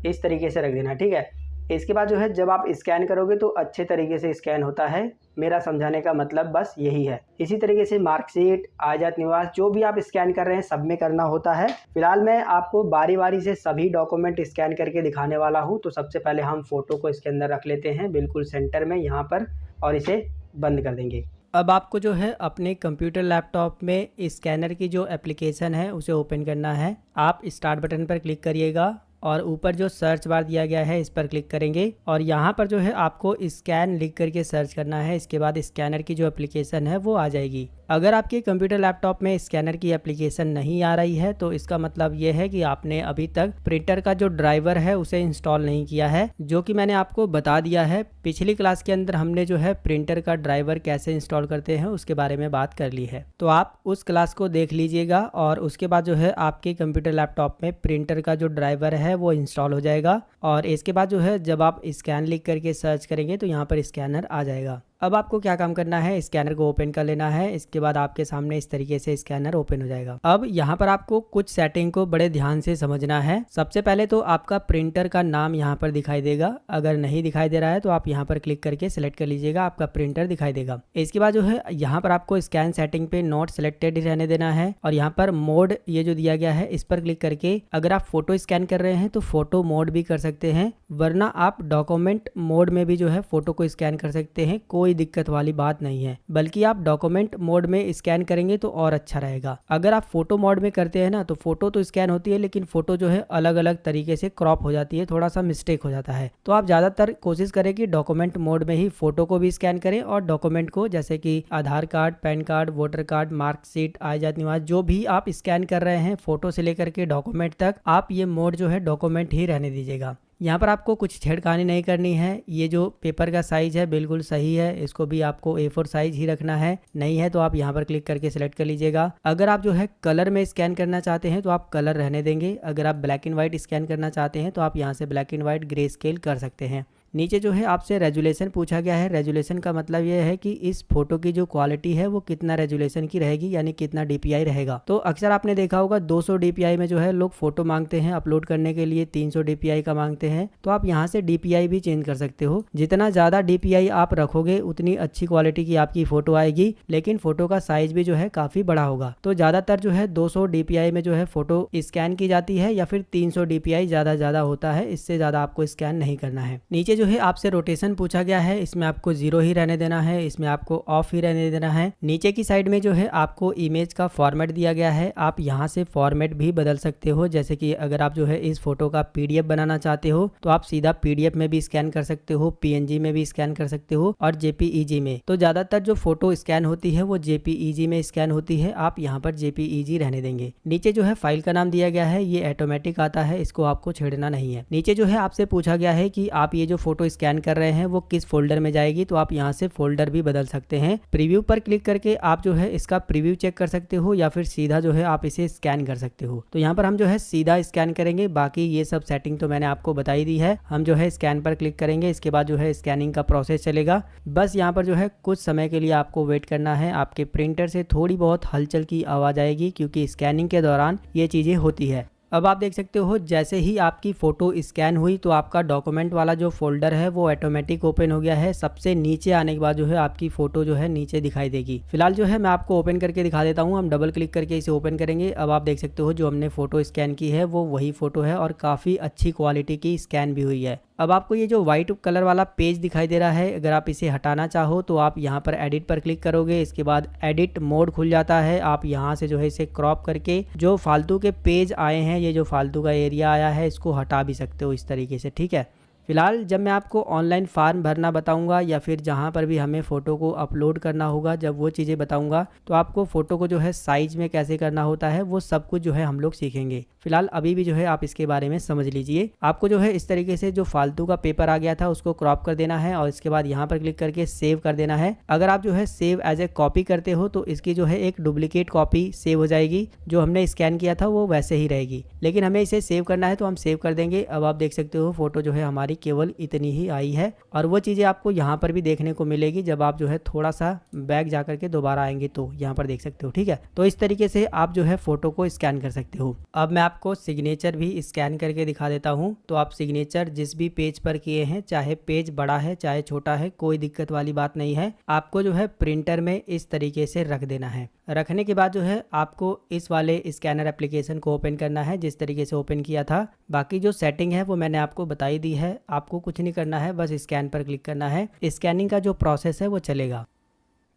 इस तरीके से रख देना है, ठीक है। इसके बाद जो है जब आप स्कैन करोगे तो अच्छे तरीके से स्कैन होता है। मेरा समझाने का मतलब बस यही है। इसी तरीके से मार्कशीट, आजाद निवास, जो भी आप स्कैन कर रहे हैं सब में करना होता है। फिलहाल मैं आपको बारी बारी से सभी डॉक्यूमेंट स्कैन करके दिखाने वाला हूं। तो सबसे पहले हम फ़ोटो को इसके अंदर रख लेते हैं बिल्कुल सेंटर में यहाँ पर, और इसे बंद कर देंगे। अब आपको जो है अपने कंप्यूटर लैपटॉप में स्कैनर की जो एप्लीकेशन है उसे ओपन करना है। आप स्टार्ट बटन पर क्लिक करिएगा और ऊपर जो सर्च बार दिया गया है इस पर क्लिक करेंगे और यहाँ पर जो है आपको स्कैन लिख करके सर्च करना है। इसके बाद स्कैनर की जो एप्लीकेशन है वो आ जाएगी। अगर आपके कंप्यूटर लैपटॉप में स्कैनर की एप्लीकेशन नहीं आ रही है तो इसका मतलब ये है कि आपने अभी तक प्रिंटर का जो ड्राइवर है उसे इंस्टॉल नहीं किया है, जो कि मैंने आपको बता दिया है। पिछली क्लास के अंदर हमने जो है प्रिंटर का ड्राइवर कैसे इंस्टॉल करते हैं उसके बारे में बात कर ली है, तो आप उस क्लास को देख लीजिएगा और उसके बाद जो है आपके कंप्यूटर लैपटॉप में प्रिंटर का जो ड्राइवर है वो इंस्टॉल हो जाएगा। और इसके बाद जो है जब आप स्कैन लिख करके सर्च करेंगे तो यहाँ पर स्कैनर आ जाएगा। अब आपको क्या काम करना है, स्कैनर को ओपन कर लेना है। इसके बाद आपके सामने इस तरीके से स्कैनर ओपन हो जाएगा। अब यहाँ पर आपको कुछ सेटिंग को बड़े ध्यान से समझना है। सबसे पहले तो आपका प्रिंटर का नाम यहाँ पर दिखाई देगा। अगर नहीं दिखाई दे रहा है तो आप यहाँ पर क्लिक करके सिलेक्ट कर लीजिएगा, आपका प्रिंटर दिखाई देगा। इसके बाद जो है यहाँ पर आपको स्कैन सेटिंग पे नॉट सिलेक्टेड रहने देना है और यहाँ पर मोड ये जो दिया गया है इस पर क्लिक करके अगर आप फोटो स्कैन कर रहे हैं तो फोटो मोड भी कर सकते हैं, वरना आप डॉक्यूमेंट मोड में भी जो है फोटो को स्कैन कर सकते हैं। कोई दिक्कत वाली बात नहीं है, बल्कि आप डॉक्यूमेंट मोड में स्कैन करेंगे तो और अच्छा रहेगा। अगर आप फोटो मोड में करते हैं ना तो फोटो तो स्कैन होती है लेकिन फोटो जो है अलग अलग तरीके से क्रॉप हो जाती है, थोड़ा सा मिस्टेक हो जाता है। तो आप ज्यादातर कोशिश करें कि डॉक्यूमेंट मोड में ही फोटो को भी स्कैन करें और डॉक्यूमेंट को, जैसे कि Aadhaar card, PAN card, voter card, marksheet, आजाद निवास, जो भी आप स्कैन कर रहे हैं फोटो से लेकर के डॉक्यूमेंट तक, आप ये मोड जो है डॉक्यूमेंट ही रहने दीजिएगा। यहाँ पर आपको कुछ छेड़खानी नहीं करनी है। ये जो पेपर का साइज है बिल्कुल सही है, इसको भी आपको A4 साइज ही रखना है। नहीं है तो आप यहाँ पर क्लिक करके सिलेक्ट कर लीजिएगा। अगर आप जो है कलर में स्कैन करना चाहते हैं तो आप कलर रहने देंगे। अगर आप ब्लैक एंड व्हाइट स्कैन करना चाहते हैं तो आप यहाँ से black and white grey scale कर सकते हैं। नीचे जो है आपसे रेजुलेशन पूछा गया है। रेजुलेशन का मतलब यह है कि इस फोटो की जो क्वालिटी है वो कितना रेजुलेशन की रहेगी, यानी कितना DPI रहेगा। तो अक्सर आपने देखा होगा 200 DPI में जो है लोग फोटो मांगते हैं अपलोड करने के लिए, 300 DPI का मांगते हैं। तो आप यहाँ से DPI भी चेंज कर सकते हो। जितना ज़्यादा DPI आप रखोगे उतनी अच्छी क्वालिटी की आपकी फ़ोटो आएगी, लेकिन फ़ोटो का साइज़ भी जो है काफ़ी बड़ा होगा। तो ज़्यादातर जो है 200 DPI में जो है फ़ोटो स्कैन की जाती है या फिर 300 DPI ज़्यादा होता है, इससे ज़्यादा आपको स्कैन नहीं करना है। नीचे जो है आपसे रोटेशन पूछा गया है, इसमें आपको 0 ही रहने देना है, इसमें आपको ऑफ ही रहने देना है। नीचे की साइड में जो है आपको इमेज का फॉर्मेट दिया गया है। आप यहाँ से फॉर्मेट भी बदल सकते हो, जैसे कि अगर आप जो है इस फोटो का PDF बनाना चाहते हो तो आप सीधा PDF में भी स्कैन कर सकते हो, PNG में भी स्कैन कर सकते हो और JPEG में। तो ज्यादातर जो फोटो स्कैन होती है वो JPEG में स्कैन होती है, आप यहाँ पर JPEG रहने देंगे। नीचे जो है फाइल का नाम दिया गया है, ये ऑटोमेटिक आता है, इसको आपको छेड़ना नहीं है। नीचे जो है आपसे पूछा गया है कि आप ये जो फोटो स्कैन कर रहे हैं वो किस फोल्डर में जाएगी, तो आप यहाँ से फोल्डर भी बदल सकते हैं। प्रीव्यू पर क्लिक करके आप जो है इसका प्रीव्यू चेक कर सकते हो या फिर सीधा जो है आप इसे स्कैन कर सकते हो। तो यहाँ पर हम जो है सीधा स्कैन करेंगे, बाकी ये सब सेटिंग तो मैंने आपको बताई दी है। हम जो है स्कैन पर क्लिक करेंगे, इसके बाद जो है स्कैनिंग का प्रोसेस चलेगा। बस यहाँ पर जो है कुछ समय के लिए आपको वेट करना है। आपके प्रिंटर से थोड़ी बहुत हलचल की आवाज़ आएगी क्योंकि स्कैनिंग के दौरान ये चीज़ें होती है। अब आप देख सकते हो जैसे ही आपकी फ़ोटो स्कैन हुई तो आपका डॉक्यूमेंट वाला जो फोल्डर है वो ऑटोमेटिक ओपन हो गया है। सबसे नीचे आने के बाद जो है आपकी फ़ोटो जो है नीचे दिखाई देगी। फिलहाल जो है मैं आपको ओपन करके दिखा देता हूँ। हम डबल क्लिक करके इसे ओपन करेंगे। अब आप देख सकते हो जो हमने फ़ोटो स्कैन की है वो वही फ़ोटो है और काफ़ी अच्छी क्वालिटी की स्कैन भी हुई है। अब आपको ये जो वाइट कलर वाला पेज दिखाई दे रहा है, अगर आप इसे हटाना चाहो तो आप यहाँ पर एडिट पर क्लिक करोगे। इसके बाद एडिट मोड खुल जाता है। आप यहाँ से जो है इसे क्रॉप करके जो फालतू के पेज आए हैं, ये जो फालतू का एरिया आया है, इसको हटा भी सकते हो इस तरीके से, ठीक है। फिलहाल जब मैं आपको ऑनलाइन फॉर्म भरना बताऊंगा या फिर जहां पर भी हमें फ़ोटो को अपलोड करना होगा, जब वो चीज़ें बताऊंगा तो आपको फ़ोटो को जो है साइज में कैसे करना होता है वो सब कुछ जो है हम लोग सीखेंगे। फिलहाल अभी भी जो है आप इसके बारे में समझ लीजिए। आपको जो है इस तरीके से जो फालतू का पेपर आ गया था उसको क्रॉप कर देना है और इसके बाद यहाँ पर क्लिक करके सेव कर देना है। अगर आप जो है सेव एज ए कॉपी करते हो तो इसकी जो है एक डुप्लीकेट कॉपी सेव हो जाएगी। जो हमने स्कैन किया था वो वैसे ही रहेगी, लेकिन हमें इसे सेव करना है तो हम सेव कर देंगे। अब आप देख सकते हो फोटो जो है हमारी केवल इतनी ही आई है और वो चीज़ें आपको यहाँ पर भी देखने को मिलेगी जब आप जो है थोड़ा सा बैक जा करके दोबारा आएंगे तो यहाँ पर देख सकते हो, ठीक है। तो इस तरीके से आप जो है फोटो को स्कैन कर सकते हो। अब मैं आपको सिग्नेचर भी स्कैन करके दिखा देता हूँ। तो आप सिग्नेचर जिस भी पेज पर किए हैं, चाहे पेज बड़ा है चाहे छोटा है, कोई दिक्कत वाली बात नहीं है। आपको जो है प्रिंटर में इस तरीके से रख देना है। रखने के बाद जो है आपको इस वाले स्कैनर एप्लीकेशन को ओपन करना है जिस तरीके से ओपन किया था। बाकी जो सेटिंग है वो मैंने आपको बताई दी है। आपको कुछ नहीं करना है, बस स्कैन पर क्लिक करना है। स्कैनिंग का जो प्रोसेस है वो चलेगा।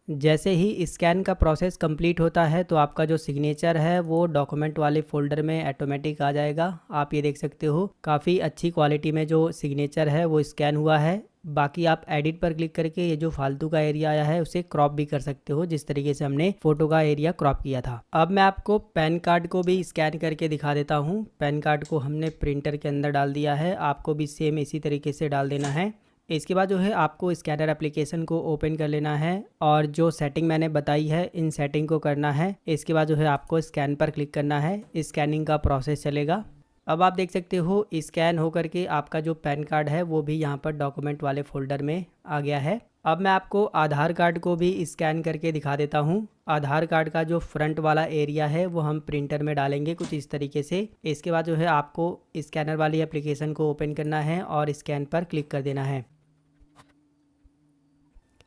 जैसे ही स्कैन का प्रोसेस कंप्लीट होता है तो आपका जो सिग्नेचर है वो डॉक्यूमेंट वाले फोल्डर में ऑटोमेटिक आ जाएगा। आप ये देख सकते हो काफ़ी अच्छी क्वालिटी में जो सिग्नेचर है वो स्कैन हुआ है। बाकी आप एडिट पर क्लिक करके ये जो फालतू का एरिया आया है उसे क्रॉप भी कर सकते हो जिस तरीके से हमने फोटो का एरिया क्रॉप किया था। अब मैं आपको पैन कार्ड को भी स्कैन करके दिखा देता हूँ। पैन कार्ड को हमने प्रिंटर के अंदर डाल दिया है, आपको भी सेम इसी तरीके से डाल देना है। इसके बाद जो है आपको स्कैनर एप्लीकेशन को ओपन कर लेना है और जो सेटिंग मैंने बताई है इन सेटिंग को करना है। इसके बाद जो है आपको स्कैन पर क्लिक करना है। स्कैनिंग का प्रोसेस चलेगा। अब आप देख सकते हो स्कैन होकर के आपका जो पैन कार्ड है वो भी यहाँ पर डॉक्यूमेंट वाले फोल्डर में आ गया है। अब मैं आपको आधार कार्ड को भी स्कैन करके दिखा देता हूँ। आधार कार्ड का जो फ्रंट वाला एरिया है वो हम प्रिंटर में डालेंगे कुछ इस तरीके से। इसके बाद जो है आपको स्कैनर वाली एप्लीकेशन को ओपन करना है और स्कैन पर क्लिक कर देना है।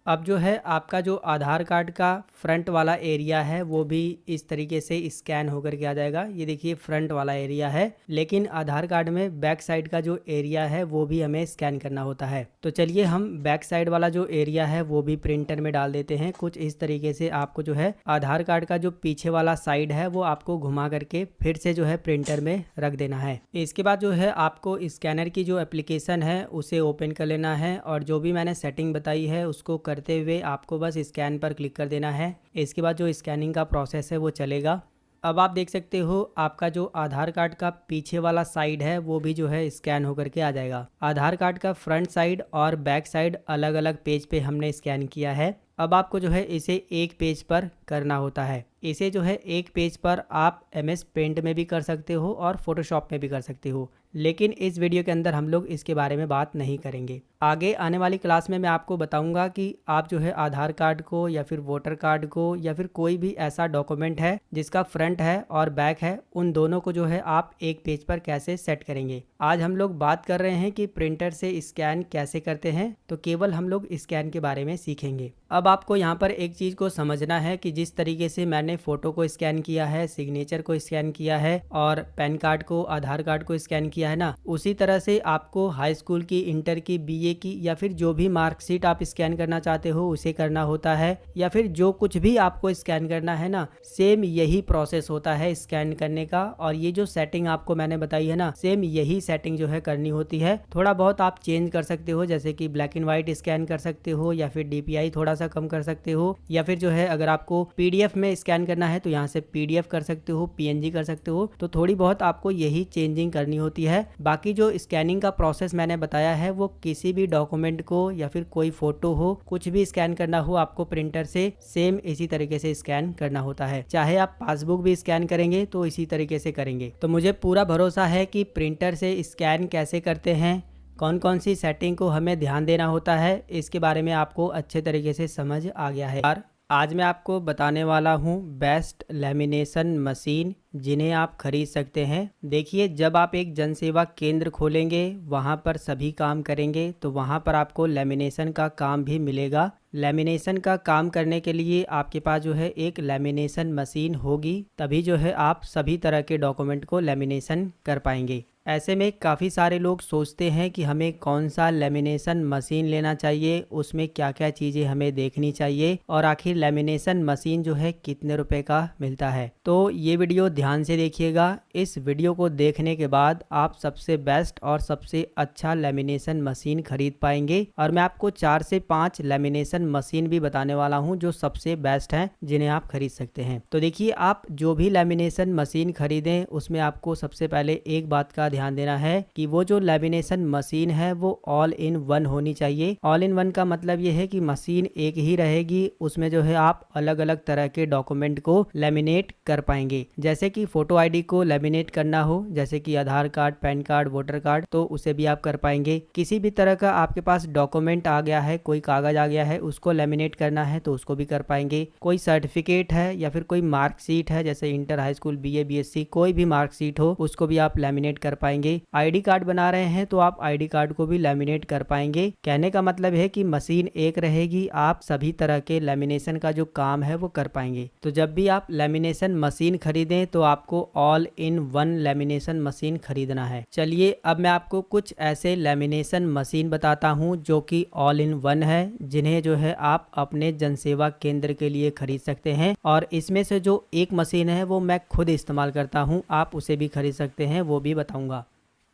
अब जो है आपका जो आधार कार्ड का फ्रंट वाला एरिया है वो भी इस तरीके से स्कैन होकर के आ जाएगा। ये देखिए फ्रंट वाला एरिया है, लेकिन आधार कार्ड में बैक साइड का जो एरिया है वो भी हमें स्कैन करना होता है। तो चलिए हम बैक साइड वाला जो एरिया है वो भी प्रिंटर में डाल देते हैं। कुछ इस तरीके से आपको जो है आधार कार्ड का जो पीछे वाला साइड है वो आपको घुमा करके फिर से जो है प्रिंटर में रख देना है। इसके बाद जो है आपको स्कैनर की जो एप्लीकेशन है उसे ओपन कर लेना है और जो भी मैंने सेटिंग बताई है उसको करते हुए आपको बस स्कैन पर क्लिक कर देना है। इसके बाद जो स्कैनिंग का प्रोसेस है वो चलेगा। अब आप देख सकते हो आपका जो आधार कार्ड का पीछे वाला साइड है वो भी जो है स्कैन होकर के आ जाएगा। आधार कार्ड का फ्रंट साइड और बैक साइड अलग अलग पेज पे हमने स्कैन किया है। अब आपको जो है इसे एक पेज पर करना होता है। इसे जो है एक पेज पर आप MS पेंट में भी कर सकते हो और फोटोशॉप में भी कर सकते हो, लेकिन इस वीडियो के अंदर हम लोग इसके बारे में बात नहीं करेंगे। आगे आने वाली क्लास में मैं आपको बताऊंगा कि आप जो है आधार कार्ड को या फिर वोटर कार्ड को या फिर कोई भी ऐसा डॉक्यूमेंट है जिसका फ्रंट है और बैक है, उन दोनों को जो है आप एक पेज पर कैसे सेट करेंगे। आज हम लोग बात कर रहे हैं कि प्रिंटर से स्कैन कैसे करते हैं, तो केवल हम लोग स्कैन के बारे में सीखेंगे। अब आपको यहाँ पर एक चीज़ को समझना है कि जिस तरीके से मैंने फ़ोटो को स्कैन किया है, सिग्नेचर को स्कैन किया है और पैन कार्ड को, आधार कार्ड को स्कैन किया है ना, उसी तरह से आपको हाई स्कूल की, इंटर की, BA की या फिर जो भी मार्कशीट आप स्कैन करना चाहते हो उसे करना होता है, या फिर जो कुछ भी आपको स्कैन करना है ना, सेम यही प्रोसेस होता है स्कैन करने का। और ये जो सेटिंग आपको मैंने बताई है ना, सेम यही सेटिंग जो है करनी होती है। थोड़ा बहुत आप चेंज कर सकते हो, जैसे कि ब्लैक एंड व्हाइट स्कैन कर सकते हो या फिर DPI थोड़ा सा कम कर सकते हो, या फिर जो है अगर आपको PDF में स्कैन करना है तो यहाँ से PDF कर सकते हो, PNG कर सकते हो। तो थोड़ी बहुत आपको यही चेंजिंग करनी होती है। बाकी जो स्कैनिंग का प्रोसेस मैंने बताया है वो किसी भी डॉक्यूमेंट को या फिर कोई फोटो हो, कुछ भी स्कैन करना हो आपको प्रिंटर से सेम इसी तरीके से स्कैन करना होता है। चाहे आप पासबुक भी स्कैन करेंगे तो इसी तरीके से करेंगे। तो मुझे पूरा भरोसा है कि प्रिंटर से स्कैन कैसे करते हैं, कौन कौन सी सेटिंग को हमें ध्यान देना होता है, इसके बारे में आपको अच्छे तरीके से समझ आ गया है। यार आज मैं आपको बताने वाला हूँ बेस्ट लेमिनेशन मशीन जिन्हें आप खरीद सकते हैं। देखिए, जब आप एक जनसेवा केंद्र खोलेंगे, वहाँ पर सभी काम करेंगे, तो वहाँ पर आपको लेमिनेशन का काम भी मिलेगा। लेमिनेशन का काम करने के लिए आपके पास जो है एक लेमिनेशन मशीन होगी, तभी जो है आप सभी तरह के डॉक्यूमेंट को लेमिनेशन कर पाएंगे। ऐसे में काफ़ी सारे लोग सोचते हैं कि हमें कौन सा लेमिनेशन मशीन लेना चाहिए, उसमें क्या क्या चीज़ें हमें देखनी चाहिए और आखिर लेमिनेशन मशीन जो है कितने रुपए का मिलता है। तो ये वीडियो ध्यान से देखिएगा। इस वीडियो को देखने के बाद आप सबसे बेस्ट और सबसे अच्छा लेमिनेशन मशीन खरीद पाएंगे और मैं आपको 4 से 5 लेमिनेशन मशीन भी बताने वाला हूँ जो सबसे बेस्ट हैं जिन्हें आप खरीद सकते हैं। तो देखिए, आप जो भी लेमिनेशन मशीन खरीदें उसमें आपको सबसे पहले एक बात का ध्यान देना है कि वो जो लेमिनेशन मशीन है वो ऑल इन वन होनी चाहिए। ऑल इन वन का मतलब ये है कि मशीन एक ही रहेगी, उसमें जो है आप अलग अलग तरह के डॉक्यूमेंट को लेमिनेट कर पाएंगे। जैसे कि फोटो आईडी को लेमिनेट करना हो, जैसे कि Aadhaar card, PAN card, voter card, तो उसे भी आप कर पाएंगे। किसी भी तरह का आपके पास डॉक्यूमेंट आ गया है, कोई कागज आ गया है, उसको लेमिनेट करना है तो उसको भी कर पाएंगे। कोई सर्टिफिकेट है या फिर कोई मार्कशीट है, जैसे inter, high school, BA, BSc, कोई भी मार्कशीट हो उसको भी आप लेमिनेट कर पाएंगे। आईडी कार्ड बना रहे हैं तो आप आईडी कार्ड को भी लेमिनेट कर पाएंगे। कहने का मतलब है कि मशीन एक रहेगी, आप सभी तरह के लेमिनेशन का जो काम है वो कर पाएंगे। तो जब भी आप लेमिनेशन मशीन खरीदें तो आपको all in one lamination machine खरीदना है। चलिए अब मैं आपको कुछ ऐसे लेमिनेशन मशीन बताता हूं जो कि ऑल इन वन है, जिन्हें जो है आप अपने जनसेवा केंद्र के लिए खरीद सकते हैं। और इसमें से जो एक मशीन है वो मैं खुद इस्तेमाल करता हूं, आप उसे भी खरीद सकते हैं, वो भी बताऊंगा।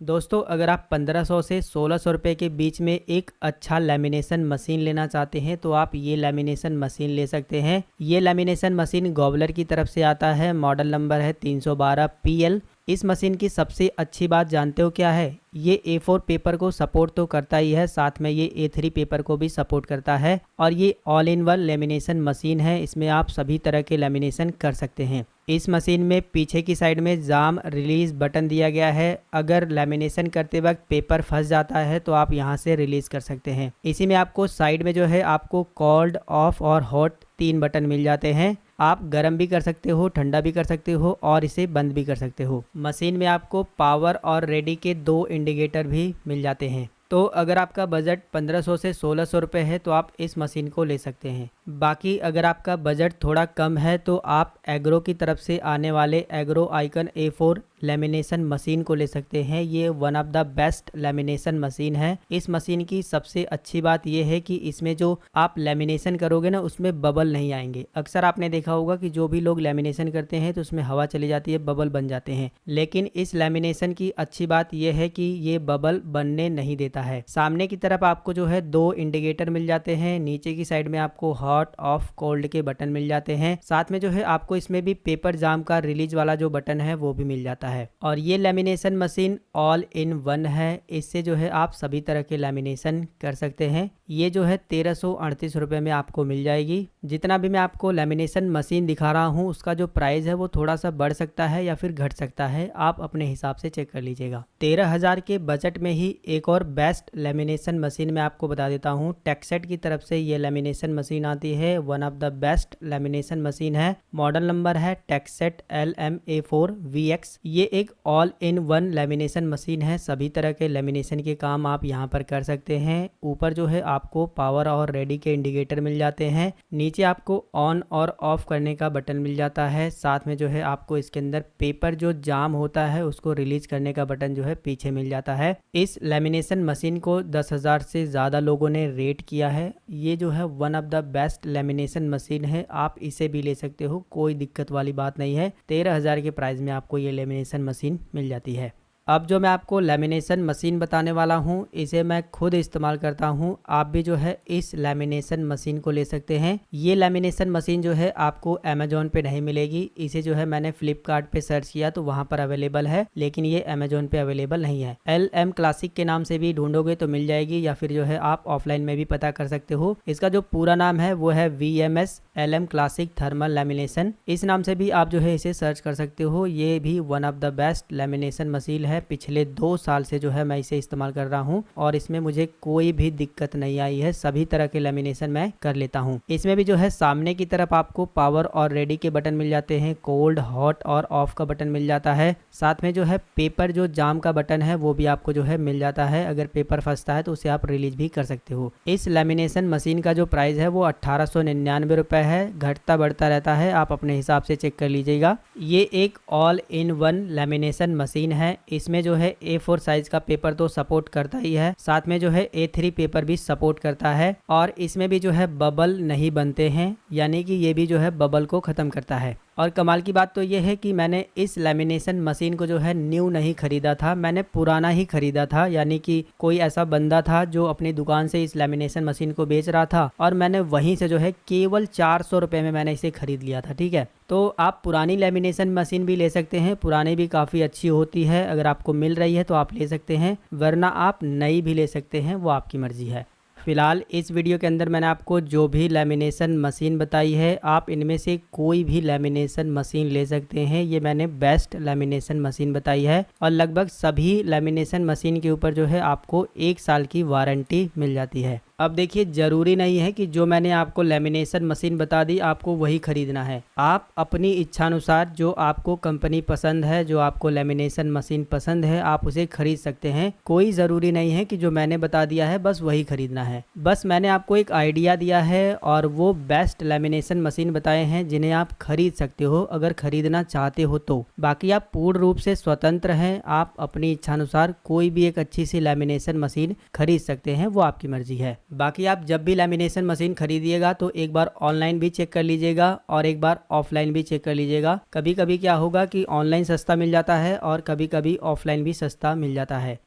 दोस्तों, अगर आप 1500 से 1600 रुपये के बीच में एक अच्छा लेमिनेशन मशीन लेना चाहते हैं तो आप ये लेमिनेशन मशीन ले सकते हैं। ये लेमिनेशन मशीन गॉबलर की तरफ से आता है, मॉडल नंबर है 312 PL। इस मशीन की सबसे अच्छी बात जानते हो क्या है? ये A4 पेपर को सपोर्ट तो करता ही है, साथ में ये A3 पेपर को भी सपोर्ट करता है और ये all in one lamination machine है। इसमें आप सभी तरह के लेमिनेशन कर सकते हैं। इस मशीन में पीछे की साइड में जाम रिलीज बटन दिया गया है। अगर लेमिनेशन करते वक्त पेपर फंस जाता है तो आप यहाँ से रिलीज कर सकते हैं। इसी में आपको साइड में जो है आपको कोल्ड, ऑफ और हॉट 3 बटन मिल जाते हैं। आप गर्म भी कर सकते हो, ठंडा भी कर सकते हो और इसे बंद भी कर सकते हो। मशीन में आपको पावर और रेडी के 2 इंडिकेटर भी मिल जाते हैं। तो अगर आपका बजट 1500 से 1600 रुपये है तो आप इस मशीन को ले सकते हैं। बाकी अगर आपका बजट थोड़ा कम है तो आप एग्रो की तरफ से आने वाले agro icon A4 lamination machine को ले सकते हैं। ये one of the best lamination machine है। इस मशीन की सबसे अच्छी बात यह है कि इसमें जो आप लेमिनेशन करोगे ना उसमें बबल नहीं आएंगे। अक्सर आपने देखा होगा कि जो भी लोग लेमिनेशन करते हैं तो उसमें हवा चली जाती है, बबल बन जाते हैं। लेकिन इस लेमिनेशन की अच्छी बात यह है कि ये बबल बनने नहीं देता है। सामने की तरफ आपको जो है 2 इंडिकेटर मिल जाते हैं, नीचे की साइड में आपको हॉट, ऑफ, कोल्ड के बटन मिल जाते हैं। साथ में जो है आपको इसमें भी पेपर जाम का रिलीज वाला जो बटन है वो भी मिल जाता है। और ये lamination machine all in one है, इससे जो है आप सभी तरह के लेमिनेशन कर सकते हैं। ये जो है 1338 रुपये में आपको मिल जाएगी। जितना भी मैं आपको लेमिनेशन मशीन दिखा रहा हूँ उसका जो प्राइस है वो थोड़ा सा बढ़ सकता है या फिर घट सकता है, आप अपने हिसाब से चेक कर लीजिएगा। 13,000 के बजट में ही एक और बेस्ट लेमिनेशन मशीन मैं आपको बता देता हूँ। टेक्सेट की तरफ से ये लेमिनेशन मशीन आती है, one of the best lamination machine है। मॉडल नंबर है टेक्सेट LMA4VX। ये एक all in one lamination machine है। सभी तरह के लेमिनेशन के काम आप यहाँ पर कर सकते हैं। ऊपर जो है आपको पावर और रेडी के इंडिकेटर मिल जाते हैं, नीचे आपको ऑन और ऑफ करने का बटन मिल जाता है। साथ में जो है आपको इसके अंदर पेपर जो जाम होता है उसको रिलीज करने का बटन जो है पीछे मिल जाता है। इस लेमिनेशन मशीन को 10,000 से ज़्यादा लोगों ने रेट किया है। ये जो है one of the best lamination machine है, आप इसे भी ले सकते हो, कोई दिक्कत वाली बात नहीं है। 13,000 के प्राइस में आपको ये लेमिनेशन मशीन मिल जाती है। अब जो मैं आपको लेमिनेशन मशीन बताने वाला हूँ, इसे मैं खुद इस्तेमाल करता हूँ। आप भी जो है इस लेमिनेशन मशीन को ले सकते हैं। ये लेमिनेशन मशीन जो है आपको अमेजोन पे नहीं मिलेगी। इसे जो है मैंने फ्लिपकार्ट पे सर्च किया तो वहाँ पर अवेलेबल है, लेकिन ये अमेजोन पे अवेलेबल नहीं है। LM क्लासिक के नाम से भी ढूंढोगे तो मिल जाएगी, या फिर जो है आप ऑफलाइन में भी पता कर सकते हो। इसका जो पूरा नाम है वो है VMS LM classic thermal lamination. इस नाम से भी आप जो है इसे सर्च कर सकते हो। ये भी one of the best lamination machine है। पिछले 2 साल से जो है मैं इसे इस्तेमाल कर रहा हूँ और इसमें मुझे कोई भी दिक्कत नहीं आई है। सभी तरह के लेमिनेशन मैं कर लेता हूँ। इसमें भी जो है सामने की तरफ आपको पावर और रेडी के बटन मिल जाते हैं, कोल्ड, हॉट और ऑफ का बटन मिल जाता है। साथ में जो है पेपर जो जाम का बटन है वो भी आपको जो है मिल जाता है। अगर पेपर फंसता है तो उसे आप रिलीज भी कर सकते हो। इस लेमिनेशन मशीन का जो प्राइस है वो 1899 रुपए है। घटता बढ़ता रहता है, आप अपने हिसाब से चेक कर लीजिएगा। ये एक all in one lamination machine है। इसमें जो है A4 साइज का पेपर तो सपोर्ट करता ही है, साथ में जो है A3 पेपर भी सपोर्ट करता है। और इसमें भी जो है बबल नहीं बनते हैं, यानी कि ये भी जो है बबल को ख़त्म करता है। और कमाल की बात तो ये है कि मैंने इस लेमिनेशन मशीन को जो है न्यू नहीं खरीदा था, मैंने पुराना ही खरीदा था। यानी कि कोई ऐसा बंदा था जो अपनी दुकान से इस लेमिनेशन मशीन को बेच रहा था और मैंने वहीं से जो है केवल 400 रुपये में मैंने इसे खरीद लिया था। ठीक है, तो आप पुरानी लेमिनेशन मशीन भी ले सकते हैं, पुरानी भी काफ़ी अच्छी होती है। अगर आपको मिल रही है तो आप ले सकते हैं, वरना आप नई भी ले सकते हैं, वो आपकी मर्जी है। फिलहाल इस वीडियो के अंदर मैंने आपको जो भी लेमिनेशन मशीन बताई है, आप इनमें से कोई भी लेमिनेशन मशीन ले सकते हैं। ये मैंने बेस्ट लेमिनेशन मशीन बताई है और लगभग सभी लेमिनेशन मशीन के ऊपर जो है आपको 1 साल की वारंटी मिल जाती है। अब देखिए, ज़रूरी नहीं है कि जो मैंने आपको लेमिनेशन मशीन बता दी आपको वही खरीदना है। आप अपनी इच्छानुसार जो आपको कंपनी पसंद है, जो आपको लेमिनेशन मशीन पसंद है, आप उसे खरीद सकते हैं। कोई ज़रूरी नहीं है कि जो मैंने बता दिया है बस वही खरीदना है। बस मैंने आपको एक आइडिया दिया है और वो बेस्ट लेमिनेशन मशीन बताए हैं जिन्हें आप खरीद सकते हो अगर खरीदना चाहते हो तो। बाकी आप पूर्ण रूप से स्वतंत्र हैं, आप अपनी इच्छानुसार कोई भी एक अच्छी सी लेमिनेशन मशीन खरीद सकते हैं, वो आपकी मर्जी है। बाकी आप जब भी लेमिनेशन मशीन खरीदिएगा तो एक बार ऑनलाइन भी चेक कर लीजिएगा और एक बार ऑफलाइन भी चेक कर लीजिएगा। कभी कभी क्या होगा कि ऑनलाइन सस्ता मिल जाता है और कभी कभी ऑफलाइन भी सस्ता मिल जाता है।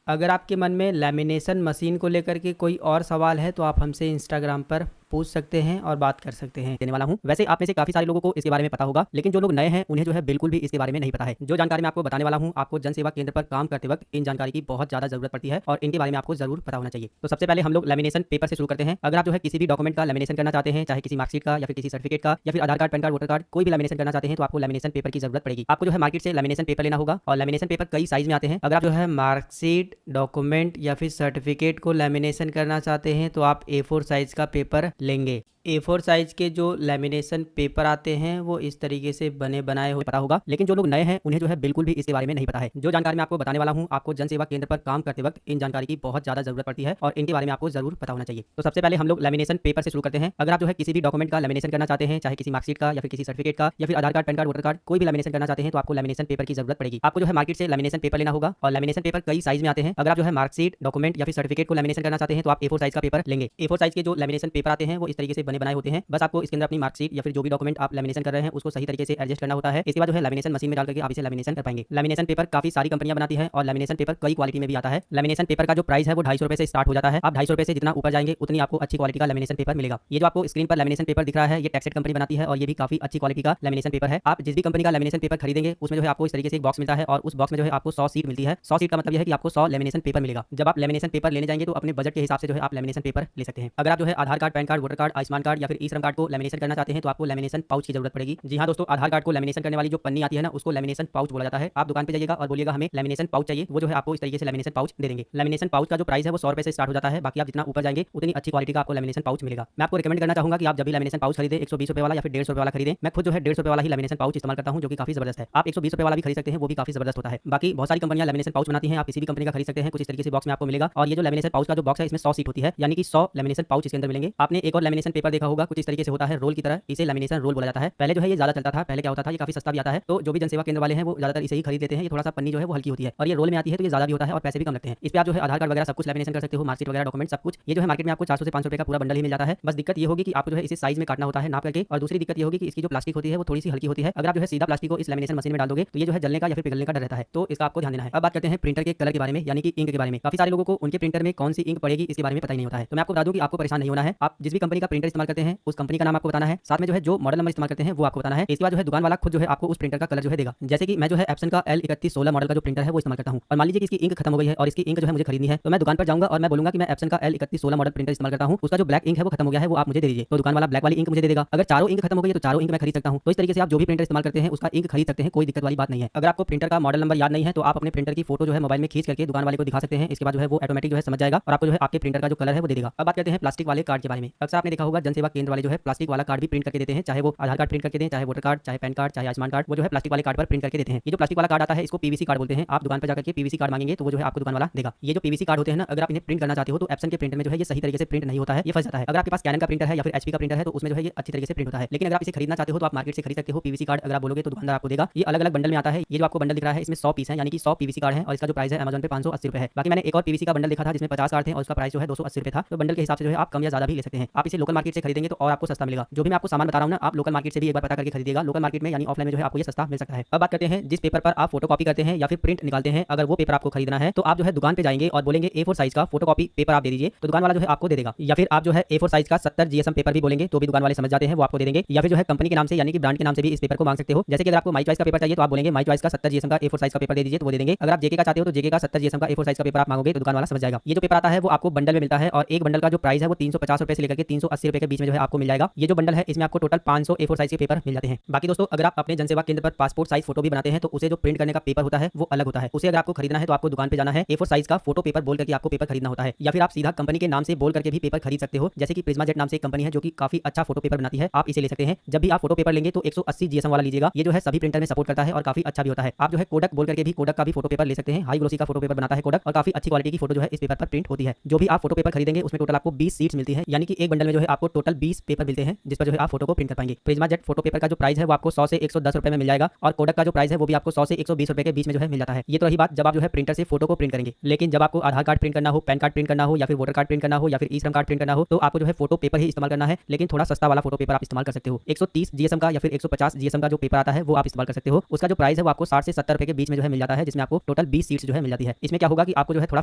अगर आपके मन में लेमिनेशन मशीन को लेकर के कोई और सवाल है तो आप हमसे इंस्टाग्राम पर पूछ सकते हैं और बात कर सकते हैं, देने वाला हूं। वैसे आप में से काफी सारे लोगों को इसके बारे में पता होगा, लेकिन जो लोग नए हैं उन्हें जो है बिल्कुल भी इसके बारे में नहीं पता है। जो जानकारी मैं आपको बताने वाला हूं, आपको जन सेवा केंद्र पर काम करते वक्त इन जानकारी की बहुत ज्यादा जरूरत पड़ती है और इनके बारे में आपको जरूर पता होना चाहिए। तो सबसे पहले हम लोग लेमिनेशन पेपर से शुरू करते हैं। अगर आप जो है किसी भी डॉक्यूमेंट का लेमिनेशन करना चाहते हैं, चाहे किसी मार्कशीट का या फिर किसी सर्टिफिकेट का या फिर Aadhaar card, PAN card, voter card, कोई भी लेमिनेशन करना चाहते हैं तो आपको लेमिनेशन पेपर की जरूरत पड़ेगी। आपको जो है मार्केट से लेमिनेशन पेपर लेना होगा और लेमिनेशन पेपर कई साइज में आते हैं। अगर आप जो है मार्कशीट, डॉक्यूमेंट या फिर सर्टिफिकेट को लेमिनेशन करना चाहते हैं तो आप A4 साइज का पेपर लेंगे। A4 साइज के जो लेमिनेशन पेपर आते हैं वो इस तरीके से बने बनाए हुए पता होगा, लेकिन जो लोग नए हैं उन्हें जो है बिल्कुल भी इसके बारे में नहीं पता है। जो जानकारी मैं आपको बताने वाला हूं, आपको जन सेवा केंद्र पर काम करते वक्त इन जानकारी की बहुत ज्यादा जरूरत पड़ती है और इनके बारे में आपको जरूर पता होना चाहिए। तो सबसे पहले हम लोग लेमिनेशन पेपर से शुरू करते हैं। अगर आप जो है किसी भी डॉक्यूमेंट का लेमिनेशन करना चाहते हैं, चाहे किसी मार्कशीट का या फिर किसी सर्टिफिकेट का या फिर Aadhaar card, PAN card, voter card, कोई भी लेमिनेशन करना चाहते हैं तो आपको लेमिनेशन पेपर की जरूरत पड़ेगी। आपको जो है मार्केट से लेमिनेशन पेपर लेना होगा और लेमिनेशन पेपर कई साइज में आते हैं। अगर आप जो है मार्कशीट, डॉक्यूमेंट या फिर सर्टिफिकेट को लेमिनेशन करना चाहते हैं तो आप A4 साइज का पेपर लेंगे। A4 साइज के जो लेमिनेशन पेपर आते हैं वो इस तरीके से बने बनाए होते हैं। बस आपको इसके अंदर अपनी मार्कशीट या फिर जो भी डॉक्यूमेंट आप लेमिनेशन कर रहे हैं उसको सही तरीके से एडजस्ट करना होता है। इसके बाद जो है लेमिनेशन मशीन में डाल करके आप इसे लेमिनेशन कर पाएंगे। लेमिनेशन पेपर काफी सारी कंपनियां बनाती है और लेमिनेशन पेपर कई क्वालिटी में भी आता है। लेमिनेशन पेपर का जो प्राइस है वो 250 रुपए से स्टार्ट हो जाता है। आप 250 रुपए से जितना ऊपर जाएंगे उतनी आपको अच्छी क्वालिटी का लेमिनेशन पेपर मिलेगा। ये जो आपको स्क्रीन पर लेमिनेशन पेपर दिख रहा है ये टेक्सट कंपनी बनाती है और ये भी काफी अच्छी क्वालिटी का लेमिनेशन पेपर है। आप जिस भी कंपनी का लेमिनेशन पेपर खरीदेंगे उसमें जो है आपको इस तरीके से एक बॉक्स मिलता है और उस बॉक्स में जो है आपको 100 सीट मिलती है। 100 सीट का मतलब यह है कि आपको 100 लेमिनेशन पेपर मिलेगा। जब आप लेमिनेशन पेपर लेने जाएंगे तो अपने बजट के हिसाब से जो है आप लेमिनेशन पेपर ले सकते हैं। अगर आप जो है Aadhaar card, PAN card, voter card, Ayushman card या फिर ई-श्रम कार्ड को लेमिनेशन करना चाहते हैं तो आपको लेमिनेशन पाउच की जरूरत पड़ेगी। जी हाँ दोस्तों, आधार कार्ड को लेमिनेशन करने वाली जो पन्नी आती है ना उसको लेमिनेशन पाउच बोला जाता है। आप दुकान पे जाइएगा और बोलिएगा हमें लेमिनेशन पाउच चाहिए, वो जो है आपको इस तरीके से लेमिनेशन पाउच दे देंगे। लेमिनेशन पाउच का जो प्राइस है वो 100 रुपए से स्टार्ट हो जाता है। बाकी आप जितना ऊपर जाएंगे उतनी अच्छी क्वालिटी का आपको लेमिनेशन पाउच मिलेगा। मैं आपको रिकमेंड करना चाहूंगा कि आप जब भी लेमिनेशन पाउच खरीदे 120 रुपए वाला या फिर 150 रुपए वाला खरीदें। मैं खुद जो है 150 रुपए वाला ही लेमिनेशन पाउच इस्तेमाल करता हूं जो कि काफी जबरदस्त है। आप 120 रुपए वाला भी खरीद सकते हैं, वो भी काफी जबरदस्त होता है। बाकी बहुत सारी कंपनियां लेमिनेशन पाउच बनाती हैं, आप किसी भी कंपनी का खरीद सकते हैं। कुछ इस तरीके से बॉक्स में आपको मिलेगा और ये जो लेमिनेशन पाउच का जो बॉक्स है इसमें 100 सीट होती है, यानी कि 100 लेमिनेशन पाउच इसके अंदर मिलेंगे। आपने एक और लेमिनेशन पेपर पर देखा होगा कुछ इस तरीके से होता है, रोल की तरह। इसे लैमिनेशन रोल बोला जाता है। पहले जो है ये ज्यादा चलता था। पहले क्या होता था, ये काफी सस्ता भी आता है, तो जो भी जनसेवा केंद्र वाले हैं वो ज्यादातर इसे ही खरीद लेते हैं। ये थोड़ा सा पन्नी जो है वो हल्की होती है और ये रोल में आती है, तो ये ज्यादा भी होता है और पैसे भी कम लगते हैं। इस पे आप जो है आधार कार्ड वगैरह सब कुछ लैमिनेशन कर सकते हो, मार्कशीट वगैरह डॉक्यूमेंट सब कुछ। ये जो है मार्केट में आपको 400 से 500 रुपए का पूरा बंडल ही मिल जाता है। बस दिक्कत ये होगी कि आपको जो है इसे साइज में काटना होता है नाप करके, और दूसरी दिक्कत ये होगी कि इसकी जो प्लास्टिक होती है वो थोड़ी सी हल्की होती है। अगर आप जो है सीधा प्लास्टिक को इस लैमिनेशन मशीन में डाल दोगे तो ये जो है जलने का या फिर पिघलने का डर रहता है, तो इसका आपको ध्यान देना है। अब बात करते हैं प्रिंटर के कलर के बारे में, यानी कि इंक के बारे में। काफी सारे लोगों को उनके प्रिंटर में कौन सी इंक पड़ेगी इसके बारे में पता ही नहीं होता है। तो मैं आपको बता दूं कि आपको परेशान नहीं होना है। आप जिस भी कंपनी का प्रिंटर इस्तेमाल करते हैं उस कंपनी का नाम आपको बताना है, साथ में जो है जो मॉडल नंबर इस्तेमाल करते हैं वो आपको बताना है। इसके बाद जो है दुकान वाला खुद जो है आपको उस प्रिंटर का कलर जो है देगा। जैसे कि मैं जो है एप्सन का L3116 मॉडल का जो प्रिंटर है वो इस्तेमाल करता हूं, और मान लीजिए कि इसकी इंक खत्म हो गई है और इसकी इंक जो है मुझे खरीदनी है, तो मैं दुकान पर जाऊंगा और मैं बोलूंगा कि मैं एप्सन का L3116 मॉडल प्रिंटर इस्तेमाल करता हूं, उसका जो ब्लैक इंक है वो खत्म हो गया है, वो आप मुझे दे दीजिए। तो दुकान वाला ब्लैक वाली इंक मुझे दे देगा। अगर चारों इंक खत्म हो गई है तो चारों इंक मैं खरीद सकता हूं। तो इस तरीके से आप जो भी प्रिंटर इस्तेमाल करते हैं उसका इंक खरीद सकते हैं, कोई दिक्कत वाली बात नहीं है। अगर आपको प्रिंटर का मॉडल नंबर याद नहीं है तो आप अपने प्रिंटर की फोटो जो है मोबाइल में खींच करके दुकान वाले को दिखा सकते हैं। इसके बाद जो है वो ऑटोमेटिक जो है समझ जाएगा और आपको जो है आपके प्रिंटर का जो कलर है वो दे देगा। अब बात करते हैं प्लास्टिक वाले कार्ड के बारे में। अक्सर आपने देखा होगा जनसेवा केंद्र वाले जो है प्लास्टिक वाला कार्ड भी प्रिंट करके देते हैं, चाहे वो आधार कार्ड प्रिंट करके दें, चाहे वोटर कार्ड, चाहे पैन कार्ड, चाहे आयुष्मान कार्ड, वो जो है प्लास्टिक वाले कार्ड पर प्रिंट करके देते हैं। ये जो प्लास्टिक वाला कार्ड आता है इसको पीवीसी कार्ड बोलते हैं। आप दुकान पर जाकर के पीवीसी कार्ड मांगेंगे तो वो जो है आपको दुकान वाला देगा। ये जो पीवीसी कार्ड होते हैं ना, अगर आप इन्हें प्रिंट करना चाहते हो तो एप्सन के प्रिंटर में जो है ये सही तरीके से प्रिंट नहीं होता है, ये फंस जाता है। अगर आपके पास कैनन का प्रिंटर है या फिर एचपी का प्रिंटर है तो उसमें जो है ये अच्छी तरीके से प्रिंट होता है। लेकिन अगर आप इसे खरीदना चाहते हो तो आप मार्केट से खरीद सकते हो पीवीसी कार्ड। अगर आप बोलोगे तो दुकानदार आपको देगा। ये अलग अलग बंडल में आता है। ये जो आपको बंडल दिख रहा है इसमें 100 पीस है, यानी कि 100 पीवीसी कार्ड है, और इसका जो प्राइस है अमेज़न पे 580 रुपए है। बाकी मैंने एक और पीवीसी का बंडल देखा था जिसमें 50 कार्ड थे और उसका प्राइस जो है 280 रुपए था। तो बंडल के हिसाब से जो है आप कम या ज्यादा भी ले सकते हैं। आप इसे लोकल मार्केट से खरीदेंगे तो और आपको सस्ता मिलेगा। जो भी मैं आपको सामान बता रहा हूं ना, आप लोकल मार्केट से भी एक बार पता करके खरीदिएगा। लोकल मार्केट में यानी ऑफलाइन में जो है आपको ये सस्ता मिल सकता है। अब बात करते हैं जिस पेपर पर आप फोटो कॉपी करते हैं या फिर प्रिंट निकालते हैं, अगर वो पेपर आपको खरीदना है तो आप जो है दुकान पे जाएंगे और बोलेंगे A4 साइज का फोटो कॉपी पेपर आप दे दीजिए, तो दुकान वाला जो है आपको दे देगा। या फिर आप जो है A4 साइज का 70 GSM पेपर भी बोलेंगे तो भी दुकान वाले समझ जाते हैं, वो आपको दे देंगे। या फिर जो है कंपनी के नाम से यानी कि ब्रांड के नाम से भी इस पेपर को मांग सकते हो। जैसे कि अगर आपको माई चॉइस का पेपर चाहिए तो आप बोलेंगे माई चॉइस का 70 GSM का A4 साइज का पेपर दे दीजिए, तो वो दे देंगे। अगर आप जेके का चाहते हो तो जेके का 70 GSM का A4 साइज का पेपर आप मांगोगे तो दुकान वाला समझ जाएगा। ये जो पेपर आता है वो आपको बंडल में मिलता है और एक बंडल का जो प्राइस है वो 350 रुपए से लेकर के 380 रुपए के बीच में जो है आपको मिल जाएगा। ये जो बंडल है इसमें आपको टोटल 500 A4 साइज के पेपर मिल जाते हैं। बाकी दोस्तों, अगर आप अपने जनसेवा केंद्र पर पासपोर्ट साइज फोटो भी बनाते हैं तो उसे जो प्रिंट करने का पेपर होता है वो अलग होता है। उसे अगर आपको खरीदना है तो आपको दुकान पे जाना है, A4 साइज का फोटो पेपर बोल करके आपको पेपर खरीदना होता है। या फिर आप सीधा कंपनी के नाम से बोल करके भी पेपर खरीद सकते हो। जैसे कि प्रिज्मा जेट नाम से एक कंपनी है जो कि काफी अच्छा फोटो पेपर बनाती है, आप इसे ले सकते हैं। जब भी आप फोटो पेपर लेंगे तो 180 GSM वाला लीजिएगा। ये जो है सभी प्रिंटर में सपोर्ट करता है और काफी अच्छा भी होता है। आप जो है कोडक बोल करके भी कोडक का भी फोटो पेपर ले सकते हैं। हाई ग्लोसी का फोटो पेपर बनाता है कोडक और काफी अच्छी क्वालिटी की फोटो जो है इस पेपर पर प्रिंट होती है। जो भी आप फोटो पेपर खरीदेंगे उसमें टोटल आपको 20 सीट्स मिलती है, यानी कि एक बंडल में जो है आपको टोटल 20 पेपर मिलते हैं जिस पर जो है आप फोटो को प्रिंट कर पाएंगे। प्रिज्मा जेट फोटो पेपर का जो प्राइस है वो आपको 100 से 110 रुपए में मिल जाएगा और कोडक का जो प्राइस है वो भी आपको 100 से 120 रुपए के बीच में जो है मिल जाता है। ये तो रही बात जब आप जो है प्रिंटर से फोटो को प्रिंट करेंगे। लेकिन जब आपको आधार कार्ड प्रिंट करना हो, पैन कार्ड प्रिंट करना हो, या फिर वोटर कार्ड प्रिंट करना हो, या फिर ई श्रम कार्ड प्रिंट करना हो, तो आपको जो है फोटो पेपर ही इस्तेमाल करना है। लेकिन थोड़ा सस्ता वाला फोटो पेपर आप इस्तेमाल कर सकते हो। 130 GSM का या फिर 150 GSM का जो पेपर आता है वो आप इस्तेमाल कर सकते हो। उसका जो प्राइस है वो आपको 60 से 70 रुपए के बीच में जो है मिल जाता है, जिसमें आपको टोटल 20 सीट्स जो है मिल जाती है। इसमें क्या होगा कि आपको जो है थोड़ा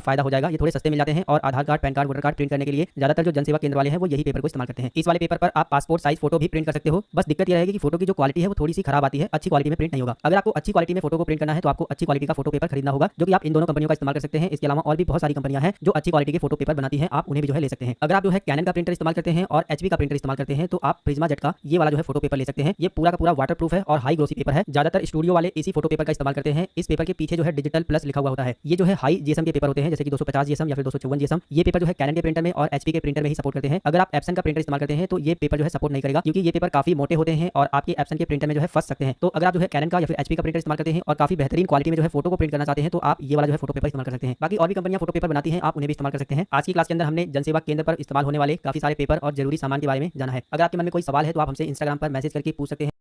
फायदा हो जाएगा, ये थोड़े सस्ते मिल जाते हैं और Aadhaar card, PAN card, voter card print करने के लिए ज्यादातर जो जनसेवा केंद्र वाले हैं वो यही पेपर को इस्तेमाल करते हैं। इस वाले पेपर पर आप पासपोर्ट साइज फोटो भी प्रिंट कर सकते हो। बस दिक्कत ये रहेगी कि फोटो की जो क्वालिटी है वो थोड़ी सी खराब आती है, अच्छी क्वालिटी में प्रिंट नहीं होगा। अगर आपको अच्छी क्वालिटी में फोटो को प्रिंट करना है तो आपको अच्छी क्वालिटी का फोटो पेपर खरीदना होगा, जो कि आप इन दोनों कंपनियों का इस्तेमाल कर सकते हैं। इसके अलावा और भी बहुत सारी कंपनियां हैं जो अच्छी क्वालिटी के फोटो पेपर बनाती हैं, आप उन्हें भी जो है ले सकते हैं। अगर आप जो है कैनन का प्रिंटर इस्तेमाल करते हैं और एचपी का प्रिंटर इस्तेमाल करते हैं तो आप प्रिज्मा जेट का ये वाला जो है फोटो पेपर ले सकते हैं। ये पूरा का पूरा वाटरप्रूफ है और हाई ग्लोसी पेपर है। ज्यादातर स्टूडियो वाले इसी फोटो पेपर का इस्तेमाल करते हैं। इस पेपर के पीछे जो है डिजिटल प्लस लिखा हुआ होता है। ये जो है हाई जीएसएम के पेपर होते हैं, जैसे कि 250 जीएसएम या फिर 254 जीएसएम। ये पेपर जो है कैनन के प्रिंटर में और एचपी के प्रिंटर में ही सपोर्ट करते हैं। अगर आप एप्सन का प्रिंटर इस्तेमाल करते हैं तो ये पेपर जो है सपोर्ट नहीं करेगा, क्योंकि ये पेपर काफी मोटे होते हैं और आपके एप्सन के प्रिंटर में जो है फंस सकते हैं। तो अगर आप जो है कैनन का या फिर एचपी का प्रिंटर इस्तेमाल करते हैं और काफी बेहतरीन क्वालिटी में जो है फोटो को प्रिंट करना चाहते हैं तो आप ये वाला जो है फोटो पेपर इस्तेमाल कर सकते हैं। बाकी और भी कंपनियां फोटो पेपर बनाती हैं, आप उन्हें भी इस्तेमाल कर सकते हैं। आज की क्लास के अंदर हमने जनसेवा केंद्र पर इस्तेमाल होने वाले काफी सारे पेपर और जरूरी सामान के बारे में जाना है। अगर आपके मन में कोई सवाल है तो आप हमसे इंस्टाग्राम पर मैसेज करके पूछ सकते हैं।